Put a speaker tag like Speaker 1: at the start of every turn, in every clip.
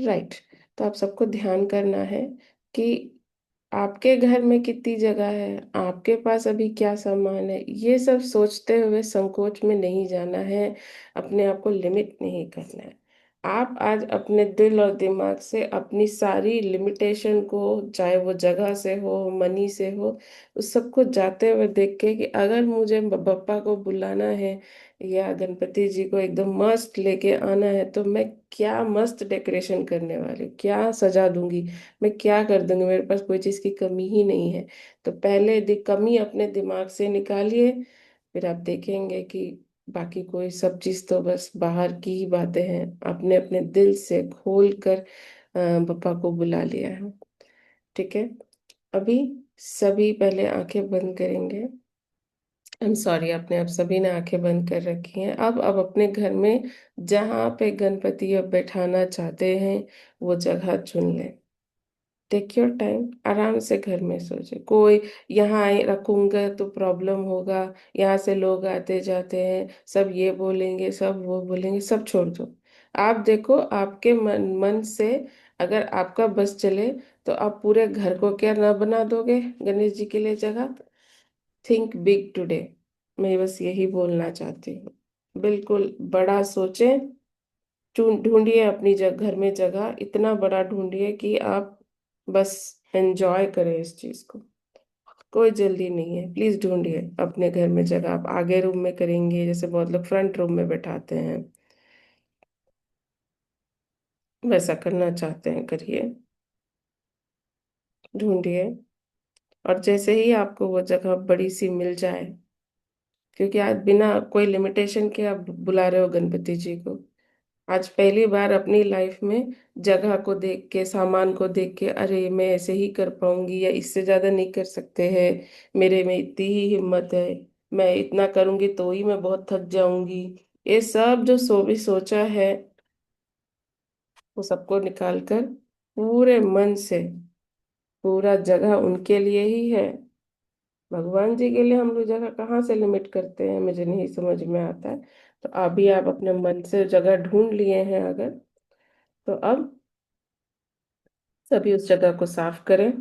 Speaker 1: Right. तो आप सबको ध्यान करना है कि आपके घर में कितनी जगह है, आपके पास अभी क्या सामान है, ये सब सोचते हुए संकोच में नहीं जाना है, अपने आप को लिमिट नहीं करना है। आप आज अपने दिल और दिमाग से अपनी सारी लिमिटेशन को, चाहे वो जगह से हो, मनी से हो, उस सबको जाते हुए देख के कि अगर मुझे बप्पा को बुलाना है या गणपति जी को एकदम मस्त लेके आना है तो मैं क्या मस्त डेकोरेशन करने वाली हूँ, क्या सजा दूंगी, मैं क्या कर दूंगी, मेरे पास कोई चीज़ की कमी ही नहीं है। तो पहले कमी अपने दिमाग से निकालिए, फिर आप देखेंगे कि बाकी कोई सब चीज़ तो बस बाहर की ही बातें हैं। आपने अपने दिल से खोल कर पप्पा को बुला लिया है। ठीक है। अभी सभी पहले आंखें बंद करेंगे। आई एम सॉरी, आपने अब सभी ने आंखें बंद कर रखी हैं। अब अपने घर में जहाँ पे गणपति अब बैठाना चाहते हैं वो जगह चुन लें। टेक योर टाइम, आराम से घर में सोचे। कोई यहाँ आए रखूंगा तो प्रॉब्लम होगा, यहाँ से लोग आते जाते हैं, सब ये बोलेंगे, सब वो बोलेंगे, सब छोड़ दो। आप देखो आपके मन मन से, अगर आपका बस चले तो आप पूरे घर को क्या ना बना दोगे गणेश जी के लिए जगह। Think big today. मैं बस यही बोलना चाहती हूँ। बिल्कुल बड़ा सोचें। ढूंढिए अपनी घर में जगह, इतना बड़ा ढूंढिए कि आप बस एंजॉय करें इस चीज को। कोई जल्दी नहीं है, प्लीज ढूंढिए अपने घर में जगह। आप आगे रूम में करेंगे, जैसे बहुत लोग फ्रंट रूम में बैठाते हैं, वैसा करना चाहते हैं करिए। ढूंढिए। और जैसे ही आपको वो जगह बड़ी सी मिल जाए, क्योंकि आज बिना कोई लिमिटेशन के आप बुला रहे हो गणपति जी को, आज पहली बार अपनी लाइफ में जगह को देख के, सामान को देख के, अरे मैं ऐसे ही कर पाऊंगी या इससे ज्यादा नहीं कर सकते हैं, मेरे में इतनी ही हिम्मत है, मैं इतना करूंगी तो ही मैं बहुत थक जाऊंगी, ये सब जो भी सोचा है वो सबको निकाल कर पूरे मन से, पूरा जगह उनके लिए ही है। भगवान जी के लिए हम लोग जगह कहाँ से लिमिट करते हैं, मुझे नहीं समझ में आता है। तो अभी आप अपने मन से जगह ढूंढ लिए हैं अगर, तो अब सभी उस जगह को साफ करें।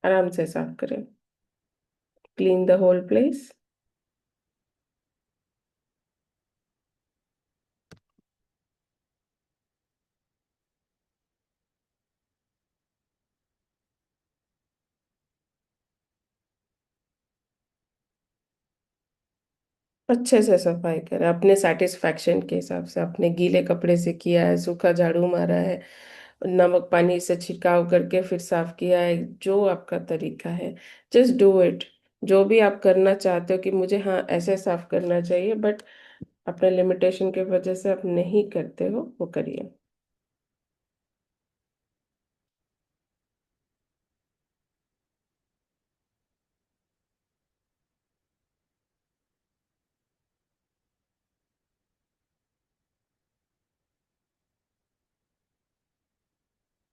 Speaker 1: आराम से साफ करें। Clean the whole place. अच्छे से सफाई करें अपने सेटिस्फैक्शन के हिसाब से। अपने गीले कपड़े से किया है, सूखा झाड़ू मारा है, नमक पानी से छिड़काव करके फिर साफ किया है, जो आपका तरीका है, जस्ट डू इट। जो भी आप करना चाहते हो कि मुझे हाँ ऐसे साफ करना चाहिए, बट अपने लिमिटेशन की वजह से आप नहीं करते हो, वो करिए।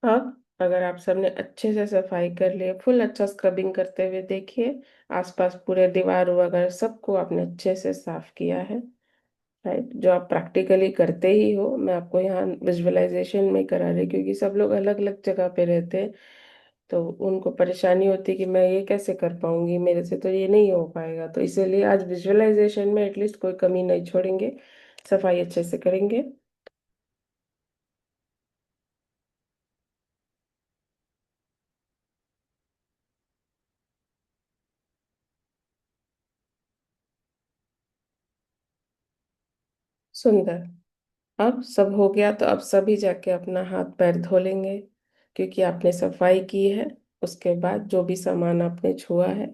Speaker 1: अब अगर आप सबने अच्छे से सफाई कर लिए, फुल अच्छा स्क्रबिंग करते हुए देखिए, आसपास पूरे दीवार वगैरह सबको आपने अच्छे से साफ किया है। राइट, जो आप प्रैक्टिकली करते ही हो, मैं आपको यहाँ विजुअलाइजेशन में करा रही, क्योंकि सब लोग अलग अलग जगह पे रहते हैं, तो उनको परेशानी होती है कि मैं ये कैसे कर पाऊंगी, मेरे से तो ये नहीं हो पाएगा। तो इसीलिए आज विजुअलाइजेशन में एटलीस्ट कोई कमी नहीं छोड़ेंगे, सफाई अच्छे से करेंगे। सुंदर। अब सब हो गया तो अब सभी जाके अपना हाथ पैर धो लेंगे, क्योंकि आपने सफाई की है। उसके बाद जो भी सामान आपने छुआ है,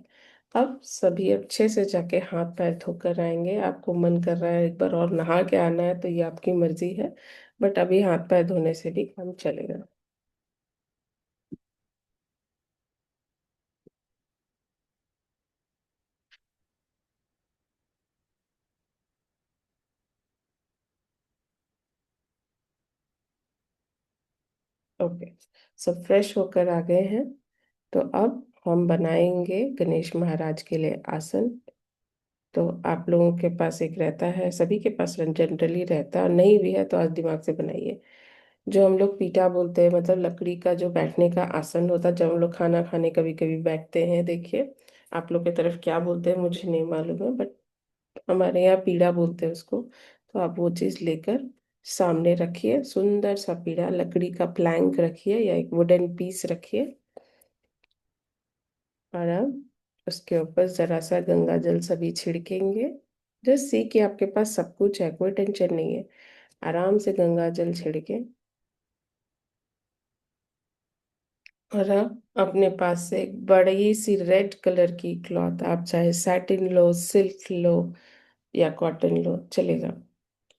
Speaker 1: अब सभी अच्छे से जाके हाथ पैर धोकर आएंगे। आपको मन कर रहा है एक बार और नहा के आना है तो ये आपकी मर्जी है, बट अभी हाथ पैर धोने से भी काम चलेगा। ओके, सब फ्रेश होकर आ गए हैं। तो अब हम बनाएंगे गणेश महाराज के लिए आसन। तो आप लोगों के पास एक रहता है, सभी के पास जनरली रहता है, और नहीं भी है तो आज दिमाग से बनाइए। जो हम लोग पीठा बोलते हैं, मतलब लकड़ी का जो बैठने का आसन होता है, जब हम लोग खाना खाने कभी कभी बैठते हैं, देखिए आप लोग की तरफ क्या बोलते हैं मुझे नहीं मालूम है, बट हमारे यहाँ पीढ़ा बोलते हैं उसको। तो आप वो चीज़ लेकर सामने रखिए, सुंदर सा पीढ़ा, लकड़ी का प्लैंक रखिए या एक वुडन पीस रखिए, और अब उसके ऊपर जरा सा गंगा जल सभी छिड़केंगे। जस्ट सी कि आपके पास सब कुछ है, कोई टेंशन नहीं है। आराम से गंगा जल छिड़के, और आप अपने पास से एक बड़ी सी रेड कलर की क्लॉथ, आप चाहे सैटिन लो, सिल्क लो या कॉटन लो, चलेगा।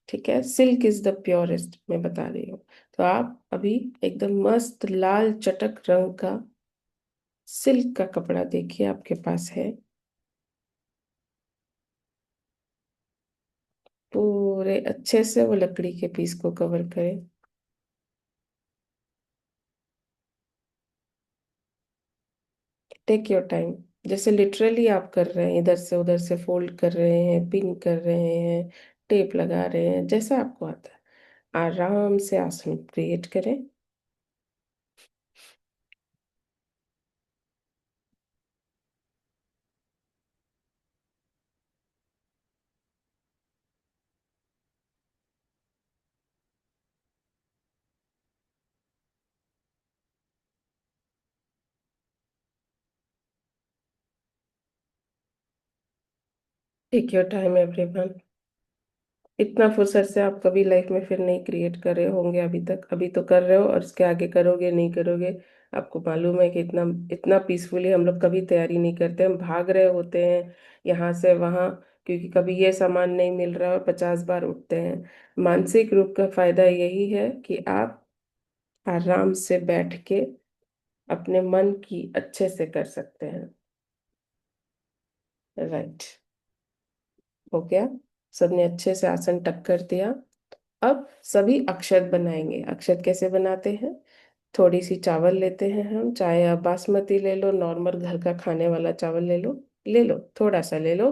Speaker 1: ठीक है, सिल्क इज द प्योरेस्ट, मैं बता रही हूँ। तो आप अभी एकदम मस्त लाल चटक रंग का सिल्क का कपड़ा देखिए आपके पास है, पूरे अच्छे से वो लकड़ी के पीस को कवर करें। टेक योर टाइम, जैसे लिटरली आप कर रहे हैं, इधर से उधर से फोल्ड कर रहे हैं, पिन कर रहे हैं, टेप लगा रहे हैं, जैसा आपको आता है आराम से आसन क्रिएट करें। Take your time everyone. इतना फुर्सत से आप कभी लाइफ में फिर नहीं क्रिएट कर रहे होंगे अभी तक, अभी तो कर रहे हो, और इसके आगे करोगे नहीं करोगे। आपको मालूम है कि इतना इतना पीसफुली हम लोग कभी तैयारी नहीं करते, हम भाग रहे होते हैं यहाँ से वहाँ, क्योंकि कभी ये सामान नहीं मिल रहा और 50 बार उठते हैं। मानसिक रूप का फायदा यही है कि आप आराम से बैठ के अपने मन की अच्छे से कर सकते हैं। राइट, हो गया। सबने अच्छे से आसन टक कर दिया। अब सभी अक्षत बनाएंगे। अक्षत कैसे बनाते हैं? थोड़ी सी चावल लेते हैं हम, चाहे आप बासमती ले लो, नॉर्मल घर का खाने वाला चावल ले लो, ले लो, थोड़ा सा ले लो।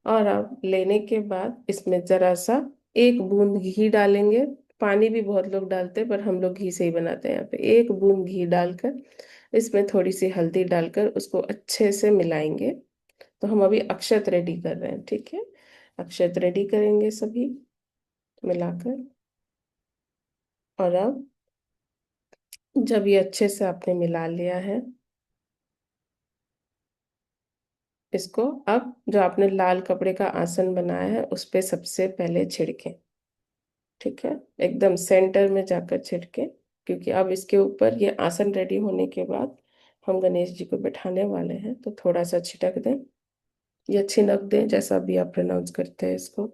Speaker 1: और अब लेने के बाद इसमें जरा सा एक बूंद घी डालेंगे। पानी भी बहुत लोग डालते हैं, पर हम लोग घी से ही बनाते हैं। यहाँ पे एक बूंद घी डालकर इसमें थोड़ी सी हल्दी डालकर उसको अच्छे से मिलाएंगे। तो हम अभी अक्षत रेडी कर रहे हैं, ठीक है। अक्षत रेडी करेंगे सभी मिलाकर। और अब जब ये अच्छे से आपने मिला लिया है, इसको अब जो आपने लाल कपड़े का आसन बनाया है उस पे सबसे पहले छिड़के। ठीक है, एकदम सेंटर में जाकर छिड़के, क्योंकि अब इसके ऊपर ये आसन रेडी होने के बाद हम गणेश जी को बैठाने वाले हैं, तो थोड़ा सा छिटक दें या छिनक दें, जैसा भी आप प्रोनाउंस करते हैं इसको।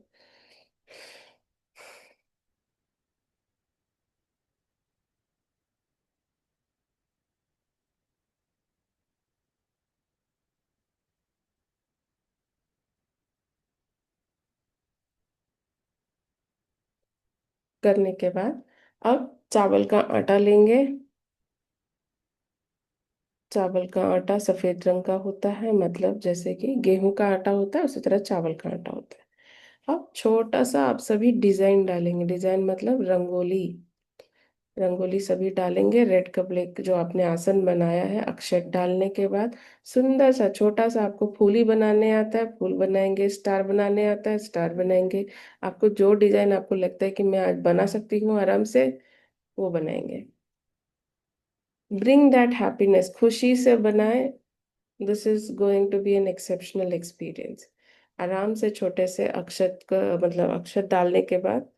Speaker 1: करने के बाद अब चावल का आटा लेंगे। चावल का आटा सफेद रंग का होता है, मतलब जैसे कि गेहूं का आटा होता है उसी तरह चावल का आटा होता है। अब छोटा सा आप सभी डिजाइन डालेंगे, डिजाइन मतलब रंगोली। रंगोली सभी डालेंगे। रेड कपड़े जो आपने आसन बनाया है, अक्षत डालने के बाद सुंदर सा छोटा सा, आपको फूल ही बनाने आता है फूल बनाएंगे, स्टार बनाने आता है स्टार बनाएंगे। आपको जो डिजाइन आपको लगता है कि मैं आज बना सकती हूँ आराम से, वो बनाएंगे। ब्रिंग दैट हैप्पीनेस, खुशी से बनाए। This is going to be an exceptional experience. आराम से छोटे से अक्षत का मतलब अक्षत डालने के बाद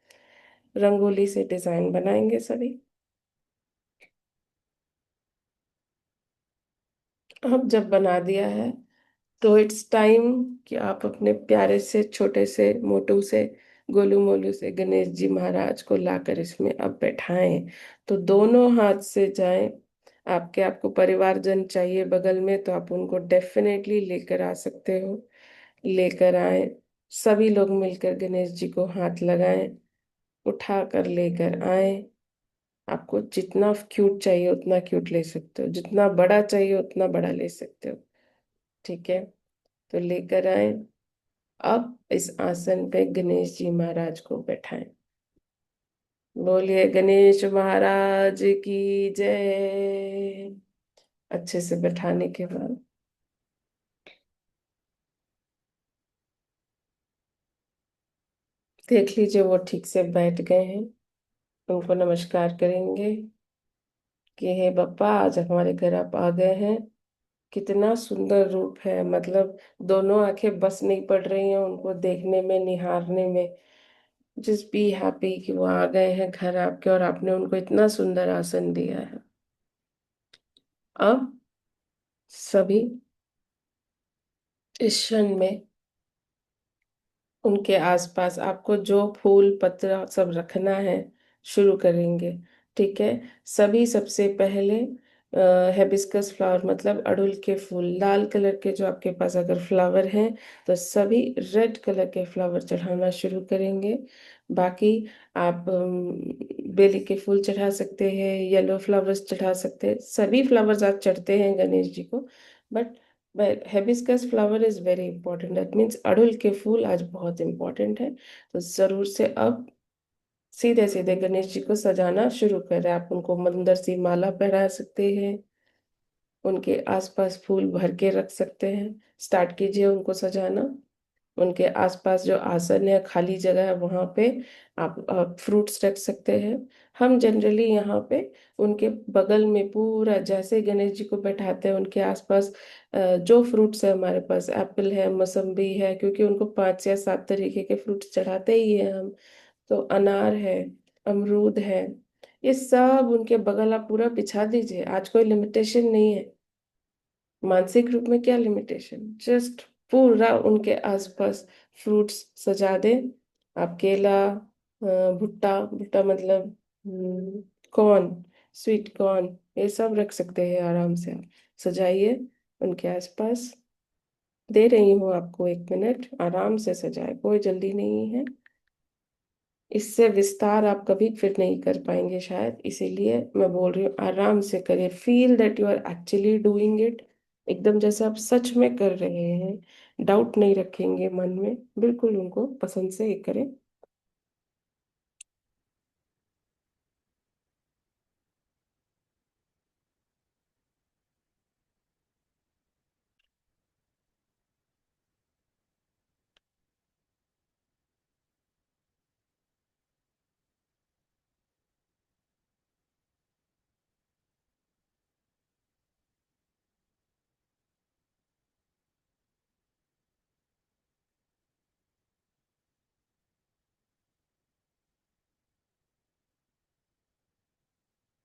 Speaker 1: रंगोली से डिजाइन बनाएंगे सभी। अब जब बना दिया है तो इट्स टाइम कि आप अपने प्यारे से छोटे से मोटू से गोलू मोलू से गणेश जी महाराज को लाकर इसमें अब बैठाएं। तो दोनों हाथ से जाएं। आपके आपको परिवारजन चाहिए बगल में तो आप उनको डेफिनेटली लेकर आ सकते हो, लेकर आए। सभी लोग मिलकर गणेश जी को हाथ लगाएं, उठा कर लेकर आए। आपको जितना क्यूट चाहिए उतना क्यूट ले सकते हो, जितना बड़ा चाहिए उतना बड़ा ले सकते हो। ठीक है, तो लेकर आए। अब इस आसन पे गणेश जी महाराज को बैठाएं। बोलिए गणेश महाराज की जय। अच्छे से बैठाने के बाद देख लीजिए वो ठीक से बैठ गए हैं। उनको नमस्कार करेंगे कि हे बप्पा, आज हमारे घर आप आ गए हैं। कितना सुंदर रूप है, मतलब दोनों आंखें बस नहीं पड़ रही हैं उनको देखने में, निहारने में। जस्ट बी हैप्पी कि वो आ गए हैं घर आपके और आपने उनको इतना सुंदर आसन दिया है। अब सभी इस क्षण में उनके आसपास आपको जो फूल पत्ता सब रखना है शुरू करेंगे। ठीक है। सभी सबसे पहले हेबिस्कस फ्लावर मतलब अड़हुल के फूल, लाल कलर के जो आपके पास अगर फ्लावर हैं तो सभी रेड कलर के फ्लावर चढ़ाना शुरू करेंगे। बाकी आप बेली के फूल चढ़ा सकते हैं, येलो फ्लावर्स चढ़ा सकते हैं, सभी फ्लावर्स आप चढ़ते हैं गणेश जी को। But hibiscus flower is very important, that means अड़हुल के फूल आज बहुत इंपॉर्टेंट है। तो जरूर से अब सीधे सीधे गणेश जी को सजाना शुरू करें। आप उनको मंदिर से माला पहना सकते हैं, उनके आसपास फूल भर के रख सकते हैं। स्टार्ट कीजिए उनको सजाना। उनके आसपास जो आसन है, खाली जगह है, वहां पे आप फ्रूट्स रख सकते हैं। हम जनरली यहाँ पे उनके बगल में पूरा जैसे गणेश जी को बैठाते हैं उनके आसपास जो फ्रूट्स है हमारे पास, एप्पल है, मौसम्बी है, क्योंकि उनको 5 या 7 तरीके के फ्रूट्स चढ़ाते ही हैं हम। तो अनार है, अमरूद है, ये सब उनके बगल आप पूरा बिछा दीजिए। आज कोई लिमिटेशन नहीं है, मानसिक रूप में क्या लिमिटेशन, जस्ट पूरा उनके आसपास फ्रूट्स सजा दे। आप केला, भुट्टा, भुट्टा मतलब कॉर्न, स्वीट कॉर्न, ये सब रख सकते हैं आराम से। आप सजाइए उनके आसपास। दे रही हूँ आपको 1 मिनट, आराम से सजाए, कोई जल्दी नहीं है। इससे विस्तार आप कभी फिर नहीं कर पाएंगे शायद, इसीलिए मैं बोल रही हूँ आराम से करिए। Feel that you are actually doing it, एकदम जैसे आप सच में कर रहे हैं। डाउट नहीं रखेंगे मन में, बिल्कुल उनको पसंद से ये करें।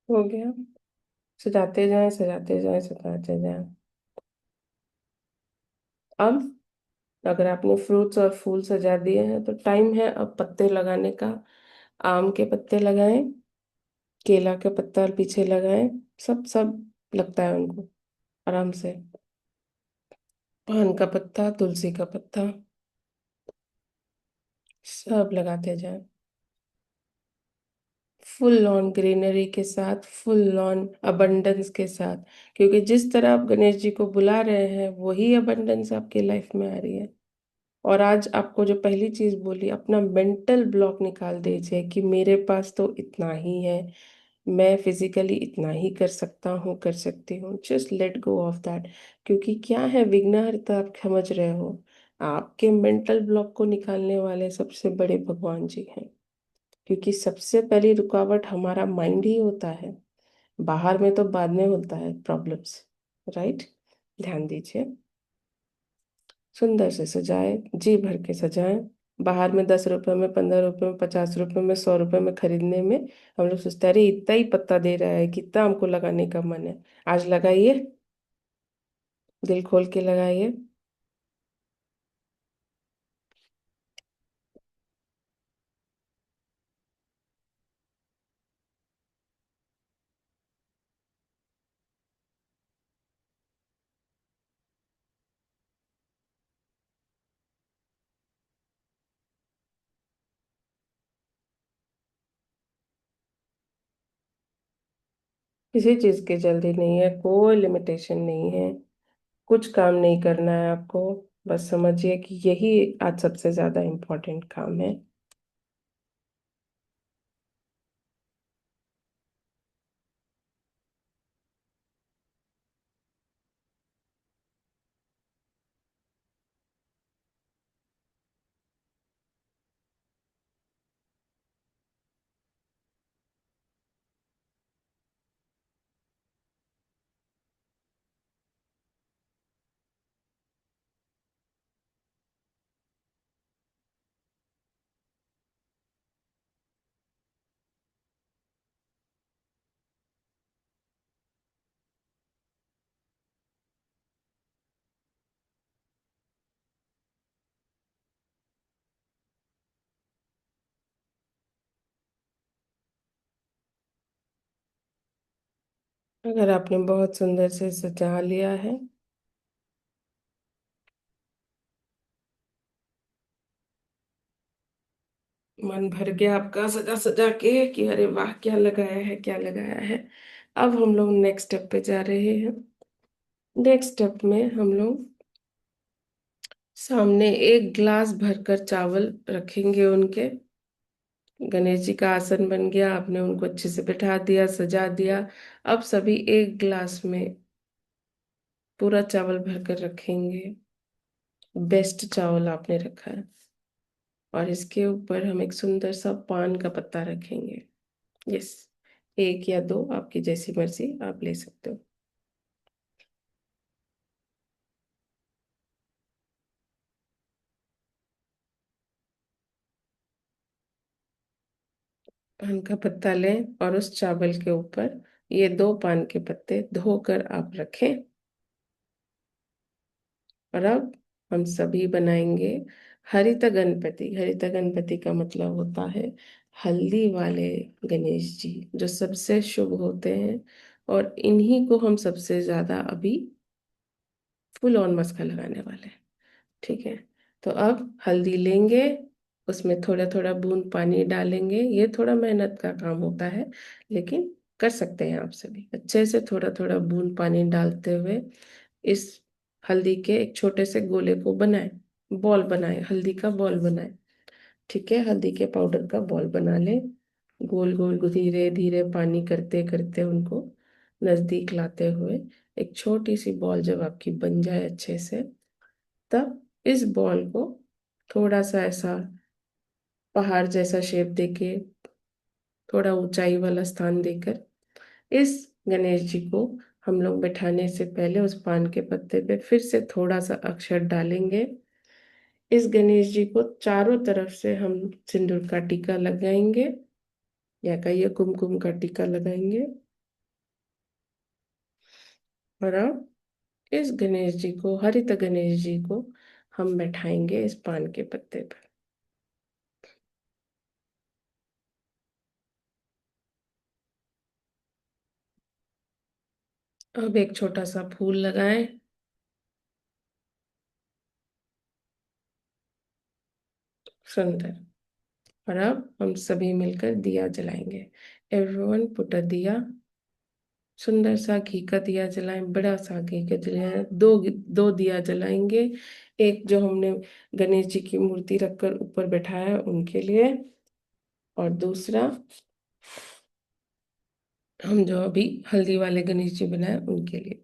Speaker 1: हो गया। सजाते जाएं, सजाते जाएं, सजाते जाएं। अब अगर आपने फ्रूट्स और फूल सजा दिए हैं तो टाइम है अब पत्ते लगाने का। आम के पत्ते लगाएं, केला का पत्ता पीछे लगाएं, सब सब लगता है उनको आराम से। पान का पत्ता, तुलसी का पत्ता, सब लगाते जाएं। फुल ऑन ग्रीनरी के साथ, फुल ऑन अबंडेंस के साथ, क्योंकि जिस तरह आप गणेश जी को बुला रहे हैं वही अबंडेंस आपके लाइफ में आ रही है। और आज आपको जो पहली चीज बोली, अपना मेंटल ब्लॉक निकाल दीजिए कि मेरे पास तो इतना ही है, मैं फिजिकली इतना ही कर सकता हूँ, कर सकती हूँ। Just let go of that. क्योंकि क्या है, विघ्नहर्ता आप समझ रहे हो, आपके मेंटल ब्लॉक को निकालने वाले सबसे बड़े भगवान जी हैं। क्योंकि सबसे पहली रुकावट हमारा माइंड ही होता है, बाहर में तो बाद में होता है प्रॉब्लम्स। राइट। ध्यान दीजिए। सुंदर से सजाए, जी भर के सजाएं। बाहर में 10 रुपए में, 15 रुपए में, 50 रुपए में, 100 रुपए में खरीदने में हम लोग सोचते हैं अरे इतना ही पत्ता दे रहा है, कितना हमको लगाने का मन है। आज लगाइए, दिल खोल के लगाइए। किसी चीज की जल्दी नहीं है, कोई लिमिटेशन नहीं है, कुछ काम नहीं करना है आपको। बस समझिए कि यही आज सबसे ज्यादा इम्पोर्टेंट काम है। अगर आपने बहुत सुंदर से सजा लिया है, मन भर गया आपका सजा सजा के कि अरे वाह क्या लगाया है, क्या लगाया है। अब हम लोग नेक्स्ट स्टेप पे जा रहे हैं। नेक्स्ट स्टेप में हम लोग सामने एक ग्लास भरकर चावल रखेंगे उनके। गणेश जी का आसन बन गया, आपने उनको अच्छे से बिठा दिया, सजा दिया। अब सभी एक ग्लास में पूरा चावल भरकर रखेंगे। बेस्ट चावल आपने रखा है। और इसके ऊपर हम एक सुंदर सा पान का पत्ता रखेंगे। यस, एक या दो, आपकी जैसी मर्जी आप ले सकते हो। पान का पत्ता लें और उस चावल के ऊपर ये दो पान के पत्ते धोकर आप रखें। और अब हम सभी बनाएंगे हरित गणपति। हरित गणपति का मतलब होता है हल्दी वाले गणेश जी, जो सबसे शुभ होते हैं। और इन्हीं को हम सबसे ज्यादा अभी फुल ऑन मस्का लगाने वाले हैं। ठीक है। तो अब हल्दी लेंगे, उसमें थोड़ा थोड़ा बूंद पानी डालेंगे। ये थोड़ा मेहनत का काम होता है, लेकिन कर सकते हैं आप सभी। अच्छे से थोड़ा थोड़ा बूंद पानी डालते हुए इस हल्दी के एक छोटे से गोले को बनाएं, बॉल बनाएं, हल्दी का बॉल बनाएं। ठीक है, हल्दी के पाउडर का बॉल बना लें। गोल गोल धीरे धीरे पानी करते करते उनको नजदीक लाते हुए एक छोटी सी बॉल जब आपकी बन जाए अच्छे से, तब इस बॉल को थोड़ा सा ऐसा पहाड़ जैसा शेप देके, थोड़ा ऊंचाई वाला स्थान देकर इस गणेश जी को हम लोग बैठाने से पहले उस पान के पत्ते पे फिर से थोड़ा सा अक्षर डालेंगे। इस गणेश जी को चारों तरफ से हम सिंदूर का टीका लगाएंगे, या कहिए कुमकुम का टीका लगाएंगे। और अब इस गणेश जी को, हरित गणेश जी को, हम बैठाएंगे इस पान के पत्ते पर। अब एक छोटा सा फूल लगाएं। सुंदर। और अब हम सभी मिलकर दिया जलाएंगे। एवरीवन पुट अ दिया। सुंदर सा घी का दिया जलाएं, बड़ा सा घी का जलाएं। दो दो दिया जलाएंगे। एक जो हमने गणेश जी की मूर्ति रखकर ऊपर बैठाया है उनके लिए, और दूसरा हम जो अभी हल्दी वाले गणेश जी बनाए उनके लिए।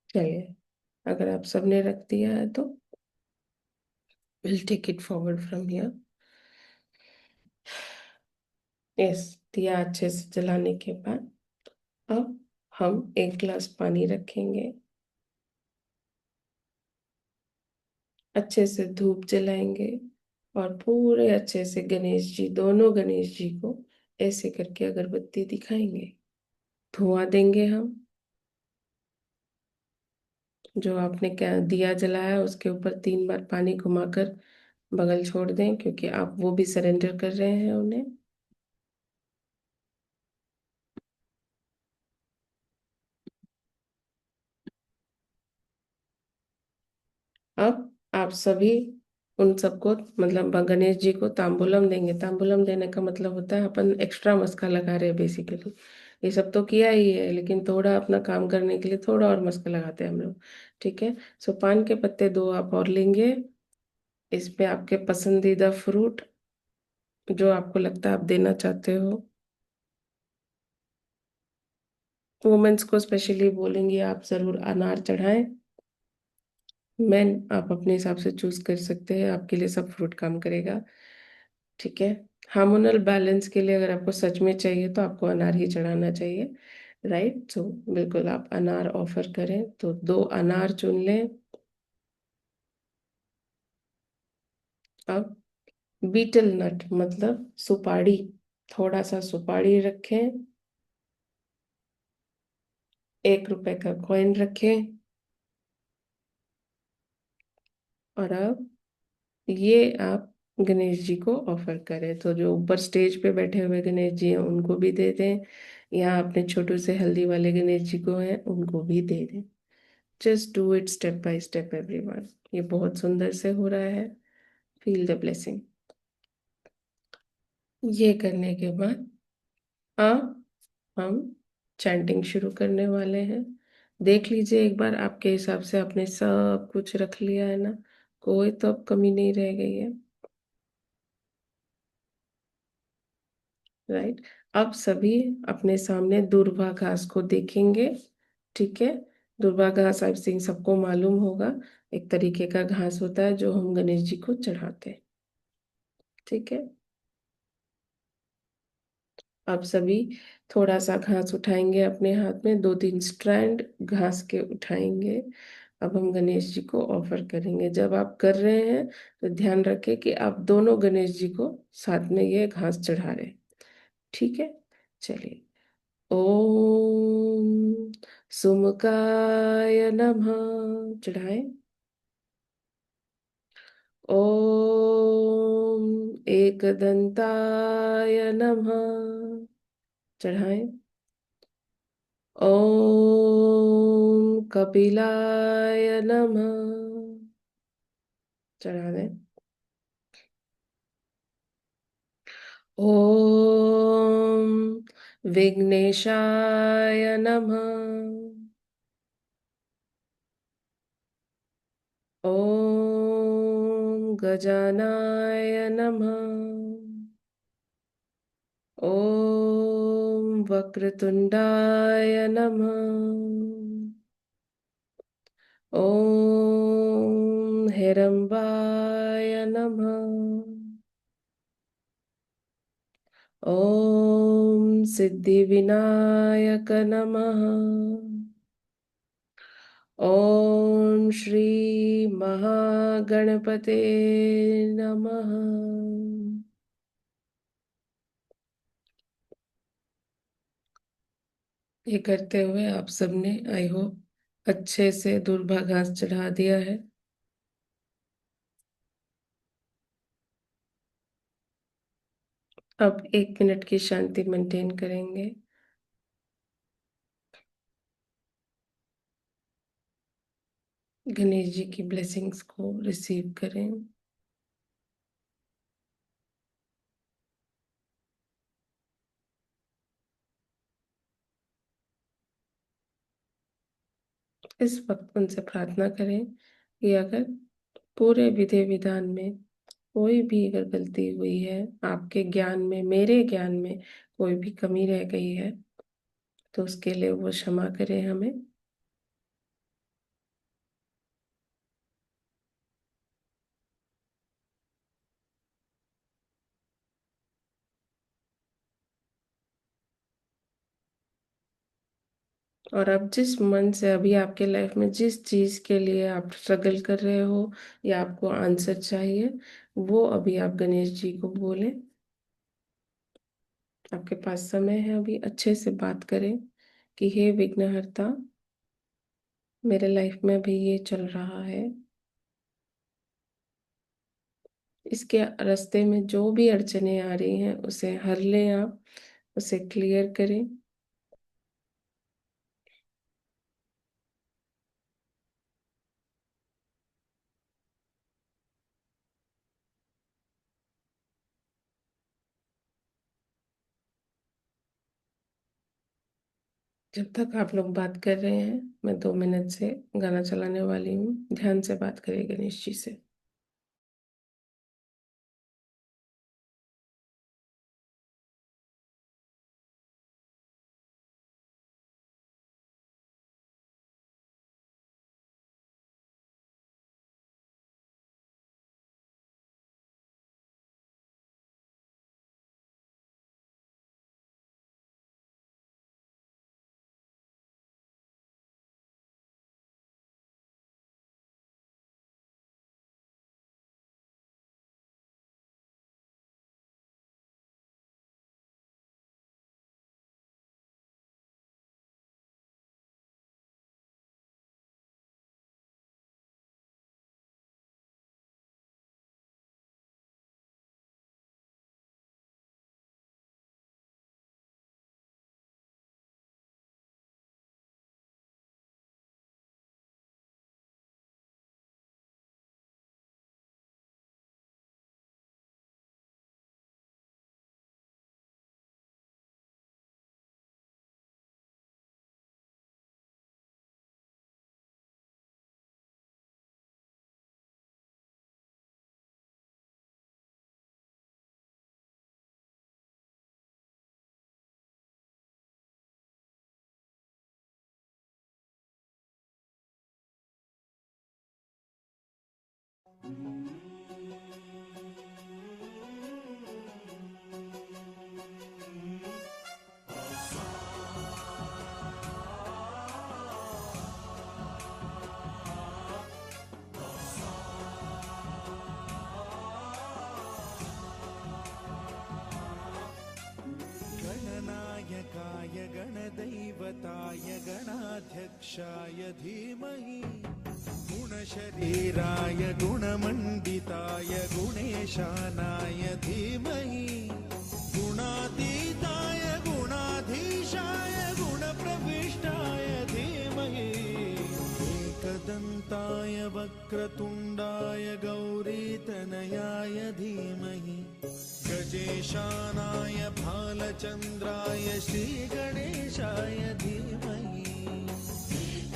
Speaker 1: चलिए, अगर आप सबने रख दिया है तो will take it forward from here. Yes, दिया अच्छे से जलाने के बाद अब हम एक गिलास पानी रखेंगे। अच्छे से धूप जलाएंगे और पूरे अच्छे से गणेश जी, दोनों गणेश जी को ऐसे करके अगरबत्ती दिखाएंगे। धुआं देंगे हम। जो आपने क्या दिया जलाया उसके ऊपर 3 बार पानी घुमाकर बगल छोड़ दें, क्योंकि आप वो भी सरेंडर कर रहे हैं उन्हें। अब आप सभी उन सबको, मतलब गणेश जी को तांबूलम देंगे। तांबूलम देने का मतलब होता है अपन एक्स्ट्रा मस्का लगा रहे हैं बेसिकली। ये सब तो किया ही है, लेकिन थोड़ा अपना काम करने के लिए थोड़ा और मस्का लगाते हैं हम लोग। ठीक है। सो पान के पत्ते दो आप और लेंगे। इस पे आपके पसंदीदा फ्रूट जो आपको लगता है आप देना चाहते हो। वुमेन्स को स्पेशली बोलेंगे आप जरूर अनार चढ़ाएं। मैन आप अपने हिसाब से चूज कर सकते हैं, आपके लिए सब फ्रूट काम करेगा। ठीक है। हार्मोनल बैलेंस के लिए अगर आपको सच में चाहिए तो आपको अनार ही चढ़ाना चाहिए। राइट। सो बिल्कुल आप अनार ऑफर करें तो दो अनार चुन लें। अब बीटल नट मतलब सुपारी, थोड़ा सा सुपारी रखें। 1 रुपए का कॉइन रखें। और अब ये आप गणेश जी को ऑफर करें, तो जो ऊपर स्टेज पे बैठे हुए गणेश जी हैं उनको भी दे दें, या अपने छोटू से हल्दी वाले गणेश जी को हैं उनको भी दे दें। Just do it step by step everyone. ये बहुत सुंदर से हो रहा है। Feel the blessing. ये करने के बाद अब हम चैंटिंग शुरू करने वाले हैं। देख लीजिए एक बार, आपके हिसाब से आपने सब कुछ रख लिया है ना? कोई तो अब कमी नहीं रह गई है। राइट। अब सभी अपने सामने दूर्वा घास को देखेंगे। ठीक है। दूर्वा घास आई थिंक सबको मालूम होगा। एक तरीके का घास होता है जो हम गणेश जी को चढ़ाते हैं। ठीक है। अब सभी थोड़ा सा घास उठाएंगे अपने हाथ में, 2-3 स्ट्रैंड घास के उठाएंगे। अब हम गणेश जी को ऑफर करेंगे। जब आप कर रहे हैं तो ध्यान रखें कि आप दोनों गणेश जी को साथ में ये घास चढ़ा रहे हैं। ठीक है। चलिए। ओम सुमुखाय नमः चढ़ाएं। ओम एकदंताय नमः चढ़ाएं। ओम कपिलाय नमः चढ़ा दें। ओम विघ्नेशाय नमः। ओम गजानाय नमः। ओम वक्रतुंडाय नमः। ओम हेरंबाय नमः। ओम सिद्धिविनायक नमः। ओम श्री महागणपते नमः। ये करते हुए आप सबने, आई होप, अच्छे से दूर्वा घास चढ़ा दिया है। अब 1 मिनट की शांति मेंटेन करेंगे। गणेश जी की ब्लेसिंग्स को रिसीव करें। इस वक्त उनसे प्रार्थना करें कि अगर पूरे विधि विधान में कोई भी अगर गलती हुई है, आपके ज्ञान में, मेरे ज्ञान में कोई भी कमी रह गई है, तो उसके लिए वो क्षमा करें हमें। और अब जिस मन से अभी आपके लाइफ में जिस चीज के लिए आप स्ट्रगल कर रहे हो या आपको आंसर चाहिए, वो अभी आप गणेश जी को बोलें। आपके पास समय है, अभी अच्छे से बात करें कि हे विघ्नहर्ता, मेरे लाइफ में भी ये चल रहा है। इसके रास्ते में जो भी अड़चनें आ रही हैं, उसे हर लें आप, उसे क्लियर करें। जब तक आप लोग बात कर रहे हैं, मैं 2 मिनट से गाना चलाने वाली हूँ। ध्यान से बात करिए गणेश जी से।
Speaker 2: गणनायकाय गणदैवताय गणाध्यक्षाय धीमहि गुणशरीराय गुणमण्डिताय गुणेशानाय धीमहि गुणातीताय गुणाधीशाय गुणप्रविष्टाय धीमहि एकदन्ताय वक्रतुण्डाय गौरीतनयाय धीमहि गजेशानाय भालचन्द्राय श्रीगणेशाय धीमहि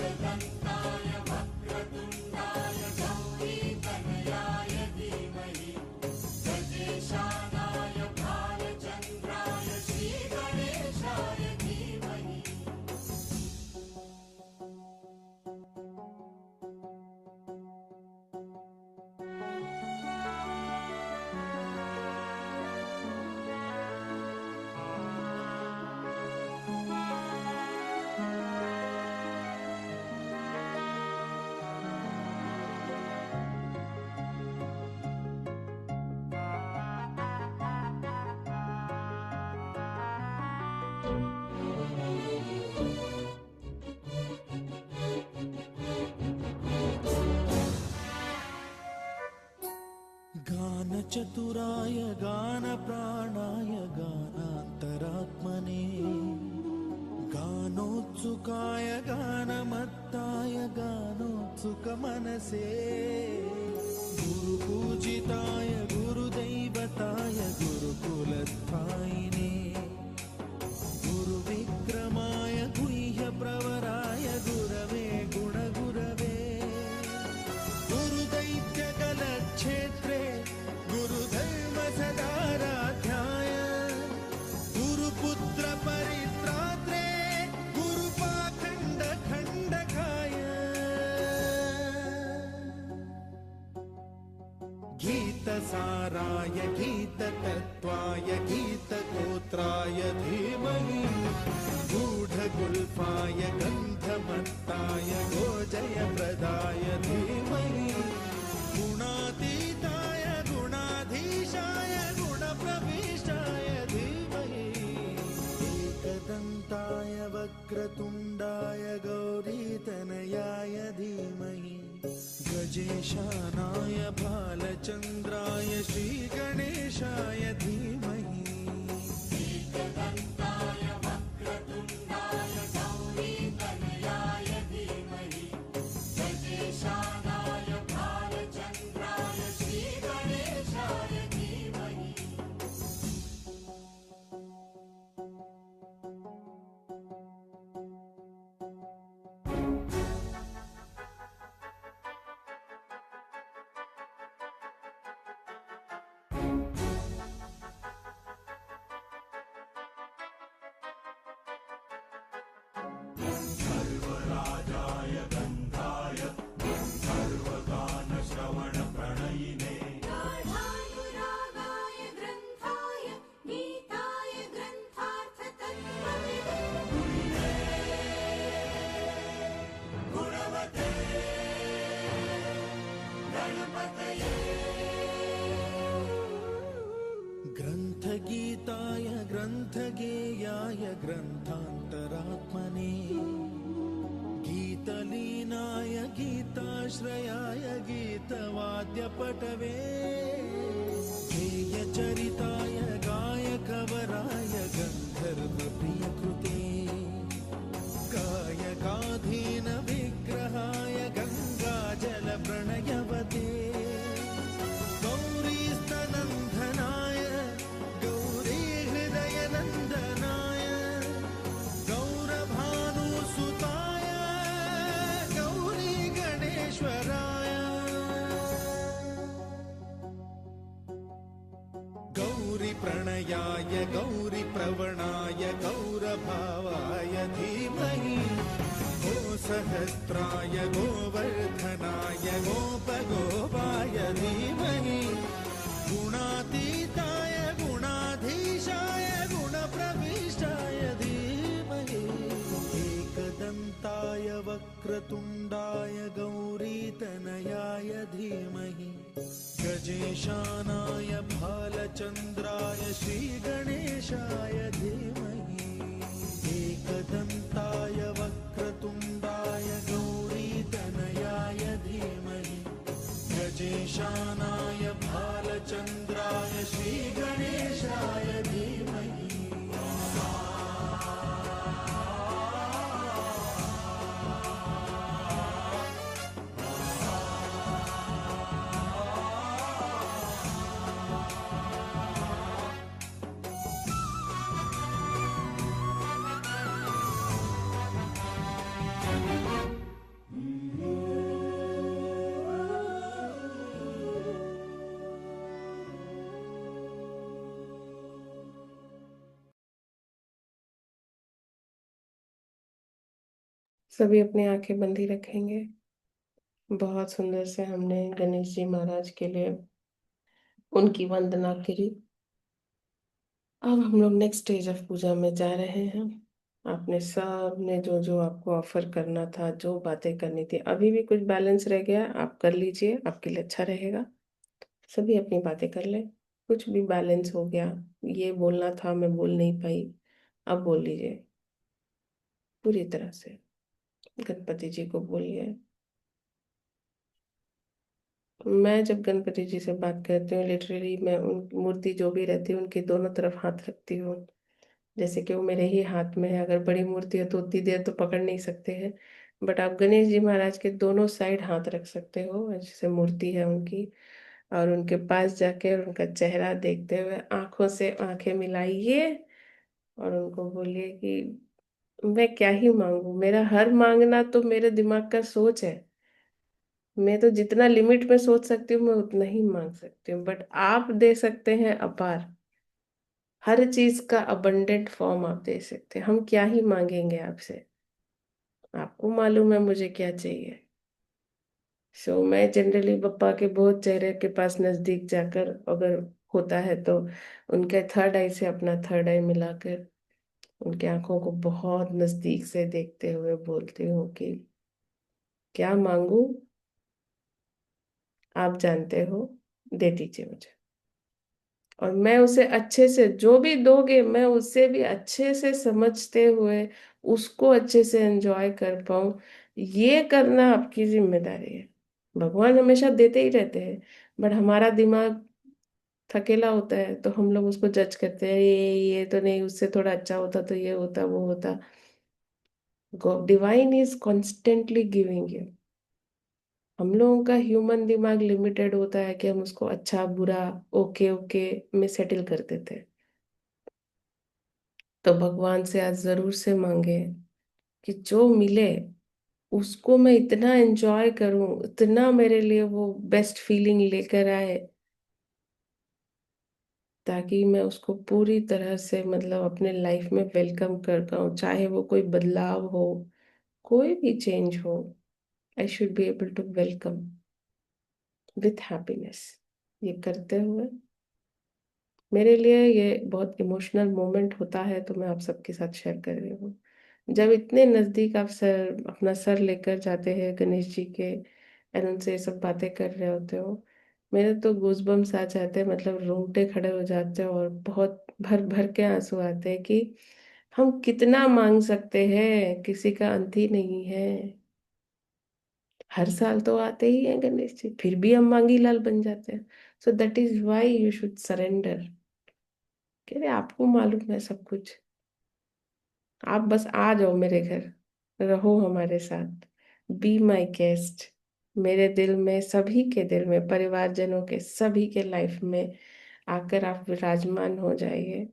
Speaker 2: एकदन्ताय वक्रतुण्डाय गौरीतनयाय धीमहि गजेशानाय भालचन्द्राय श्रीगणेशाय धीमहि। गानचतुराय गानप्राणाय गानान्तरात्मने गानोत्सुकाय गानमत्ताय गानोत्सुकमनसे गुरुपूजिताय गुरुदैवताय गुरुकुलस्थायिने गुरुविक्रमाय गुह्यप्रवराय गुरवे गुणगुरवे गुरुदैत्यकलक्षेत्रे गुरुधर्मसदाराध्याय गुरुपुत्र परित्रात्रे गुरुपाखण्डखण्डकाय गीतसाराय गीततत्त्वाय गीतगोत्राय धीमहि गूढगुल्फाय गन्धमत्ताय गोजयप्रदाय धीमहि गुणातीताय गुणाधीशाय गुणप्रविष्टाय धीमहि एकदन्ताय वक्रतुण्डाय गौरीतनयाय धीमहि गजेशानाय भालचन्द्राय श्री ग्रन्थगेयाय ग्रन्थान्तरात्मने गीतलीनाय गीताश्रयाय गीतवाद्यपटवे गेयचरिताय गायकवराय गन्धर्वप्रियकृते कायकाधीनविग्रहाय गङ्गाजलप्रणयवते गौरीस्तनन्दनाय गौरीहृदयनन्दनाय गौरभानुसुताय गौरीगणेश्वराय गौरीप्रणयाय गौरीप्रवणाय गौरभावाय धीमहि गोसहस्राय गोवर्धनाय गोपगोपाय धीमहि गुणातीताय गुणाधीशाय गुणप्रविष्टाय धीमहि एकदन्ताय वक्रतुण्डाय गौरीतनयाय धीमहि गजेशानाय भालचन्द्राय श्रीगणेशाय धीमहि एकदन्ताय वक्रतुण्डाय गौरीतनयाय धीमहि गजेशानाय भालचन्द्राय श्रीगणेशाय धीमहि
Speaker 1: सभी अपनी आंखें बंदी रखेंगे। बहुत सुंदर से हमने गणेश जी महाराज के लिए उनकी वंदना करी। अब हम लोग नेक्स्ट स्टेज ऑफ पूजा में जा रहे हैं। आपने सब ने जो जो आपको ऑफर करना था, जो बातें करनी थी, अभी भी कुछ बैलेंस रह गया, आप कर लीजिए, आपके लिए अच्छा रहेगा। सभी अपनी बातें कर ले। कुछ भी बैलेंस हो गया, ये बोलना था मैं बोल नहीं पाई, अब बोल लीजिए पूरी तरह से। गणपति जी को बोलिए। मैं जब गणपति जी से बात करती हूँ, लिटरली मैं उन मूर्ति जो भी रहती है उनके दोनों तरफ हाथ रखती हूँ, जैसे कि वो मेरे ही हाथ में है। अगर बड़ी मूर्ति है तो उतनी देर तो पकड़ नहीं सकते हैं, बट आप गणेश जी महाराज के दोनों साइड हाथ रख सकते हो, जैसे मूर्ति है उनकी, और उनके पास जाके और उनका चेहरा देखते हुए आंखों से आंखें मिलाइए और उनको बोलिए कि मैं क्या ही मांगू, मेरा हर मांगना तो मेरे दिमाग का सोच है। मैं तो जितना लिमिट में सोच सकती हूँ मैं उतना ही मांग सकती हूँ, बट आप दे सकते हैं अपार। हर चीज का अबंडेंट फॉर्म आप दे सकते हैं। हम क्या ही मांगेंगे आपसे, आपको मालूम है मुझे क्या चाहिए। सो मैं जनरली पप्पा के बहुत चेहरे के पास नजदीक जाकर, अगर होता है तो उनके थर्ड आई से अपना थर्ड आई मिलाकर उनकी आंखों को बहुत नजदीक से देखते हुए बोलती हूँ कि क्या मांगू, आप जानते हो, दे दीजिए मुझे। और मैं उसे अच्छे से, जो भी दोगे मैं उससे भी अच्छे से समझते हुए उसको अच्छे से एंजॉय कर पाऊं, ये करना आपकी जिम्मेदारी है। भगवान हमेशा देते ही रहते हैं, बट हमारा दिमाग थकेला होता है तो हम लोग उसको जज करते हैं, ये तो नहीं, उससे थोड़ा अच्छा होता तो ये होता वो होता। Divine is constantly giving you. हम लोगों का ह्यूमन दिमाग लिमिटेड होता है कि हम उसको अच्छा बुरा ओके ओके में सेटल कर देते हैं। तो भगवान से आज जरूर से मांगे कि जो मिले उसको मैं इतना एंजॉय करूं, इतना मेरे लिए वो बेस्ट फीलिंग लेकर आए, ताकि मैं उसको पूरी तरह से मतलब अपने लाइफ में वेलकम कर पाऊं। चाहे वो कोई बदलाव हो, कोई भी चेंज हो, I should be able to welcome with happiness. ये करते हुए मेरे लिए ये बहुत इमोशनल मोमेंट होता है, तो मैं आप सबके साथ शेयर कर रही हूँ। जब इतने नज़दीक आप सर अपना सर लेकर जाते हैं गणेश जी के और उनसे ये सब बातें कर रहे होते हो, मेरे तो गूजबम्स आ जाते हैं, मतलब रोंगटे खड़े हो जाते हैं और बहुत भर भर के आंसू आते हैं कि हम कितना मांग सकते हैं, किसी का अंत ही नहीं है। हर साल तो आते ही हैं गणेश जी, फिर भी हम मांगी लाल बन जाते हैं। So that is why you should surrender. कह रहे आपको मालूम है सब कुछ, आप बस आ जाओ मेरे घर, रहो हमारे साथ, बी माई गेस्ट। मेरे दिल में, सभी के दिल में, परिवारजनों के सभी के लाइफ में आकर आप विराजमान हो जाइए।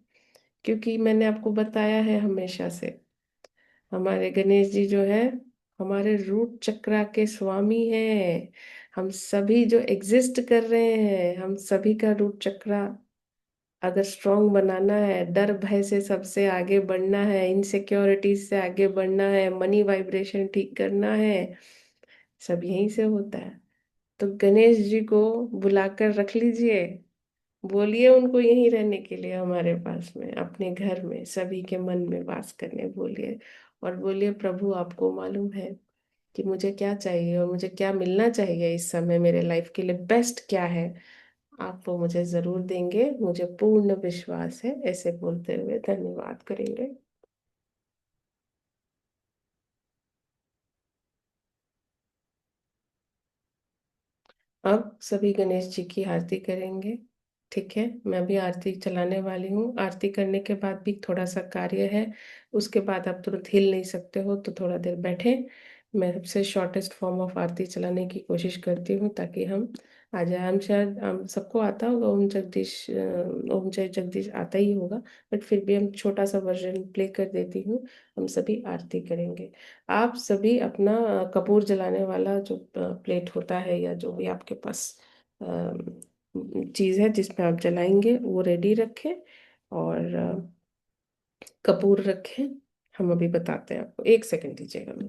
Speaker 1: क्योंकि मैंने आपको बताया है हमेशा से, हमारे गणेश जी जो है हमारे रूट चक्रा के स्वामी हैं। हम सभी जो एग्जिस्ट कर रहे हैं, हम सभी का रूट चक्रा अगर स्ट्रांग बनाना है, डर भय से सबसे आगे बढ़ना है, इनसिक्योरिटीज से आगे बढ़ना है, मनी वाइब्रेशन ठीक करना है, सब यहीं से होता है। तो गणेश जी को बुलाकर रख लीजिए, बोलिए उनको यहीं रहने के लिए, हमारे पास में, अपने घर में, सभी के मन में वास करने बोलिए। और बोलिए प्रभु आपको मालूम है कि मुझे क्या चाहिए और मुझे क्या मिलना चाहिए इस समय, मेरे लाइफ के लिए बेस्ट क्या है, आप वो मुझे जरूर देंगे, मुझे पूर्ण विश्वास है। ऐसे बोलते हुए धन्यवाद करेंगे। अब सभी गणेश जी की आरती करेंगे। ठीक है, मैं भी आरती चलाने वाली हूँ। आरती करने के बाद भी थोड़ा सा कार्य है, उसके बाद आप तुरंत हिल नहीं सकते हो, तो थोड़ा देर बैठे, मैं सबसे शॉर्टेस्ट फॉर्म ऑफ आरती चलाने की कोशिश करती हूँ ताकि हम आ जाए। हम शायद हम सबको आता होगा ओम जगदीश, ओम जय जगदीश आता ही होगा, बट फिर भी हम छोटा सा वर्जन प्ले कर देती हूँ। हम सभी आरती करेंगे। आप सभी अपना कपूर जलाने वाला जो प्लेट होता है या जो भी आपके पास चीज़ है जिसमें आप जलाएंगे वो रेडी रखें, और कपूर रखें। हम अभी बताते हैं आपको, एक सेकंड दीजिएगा।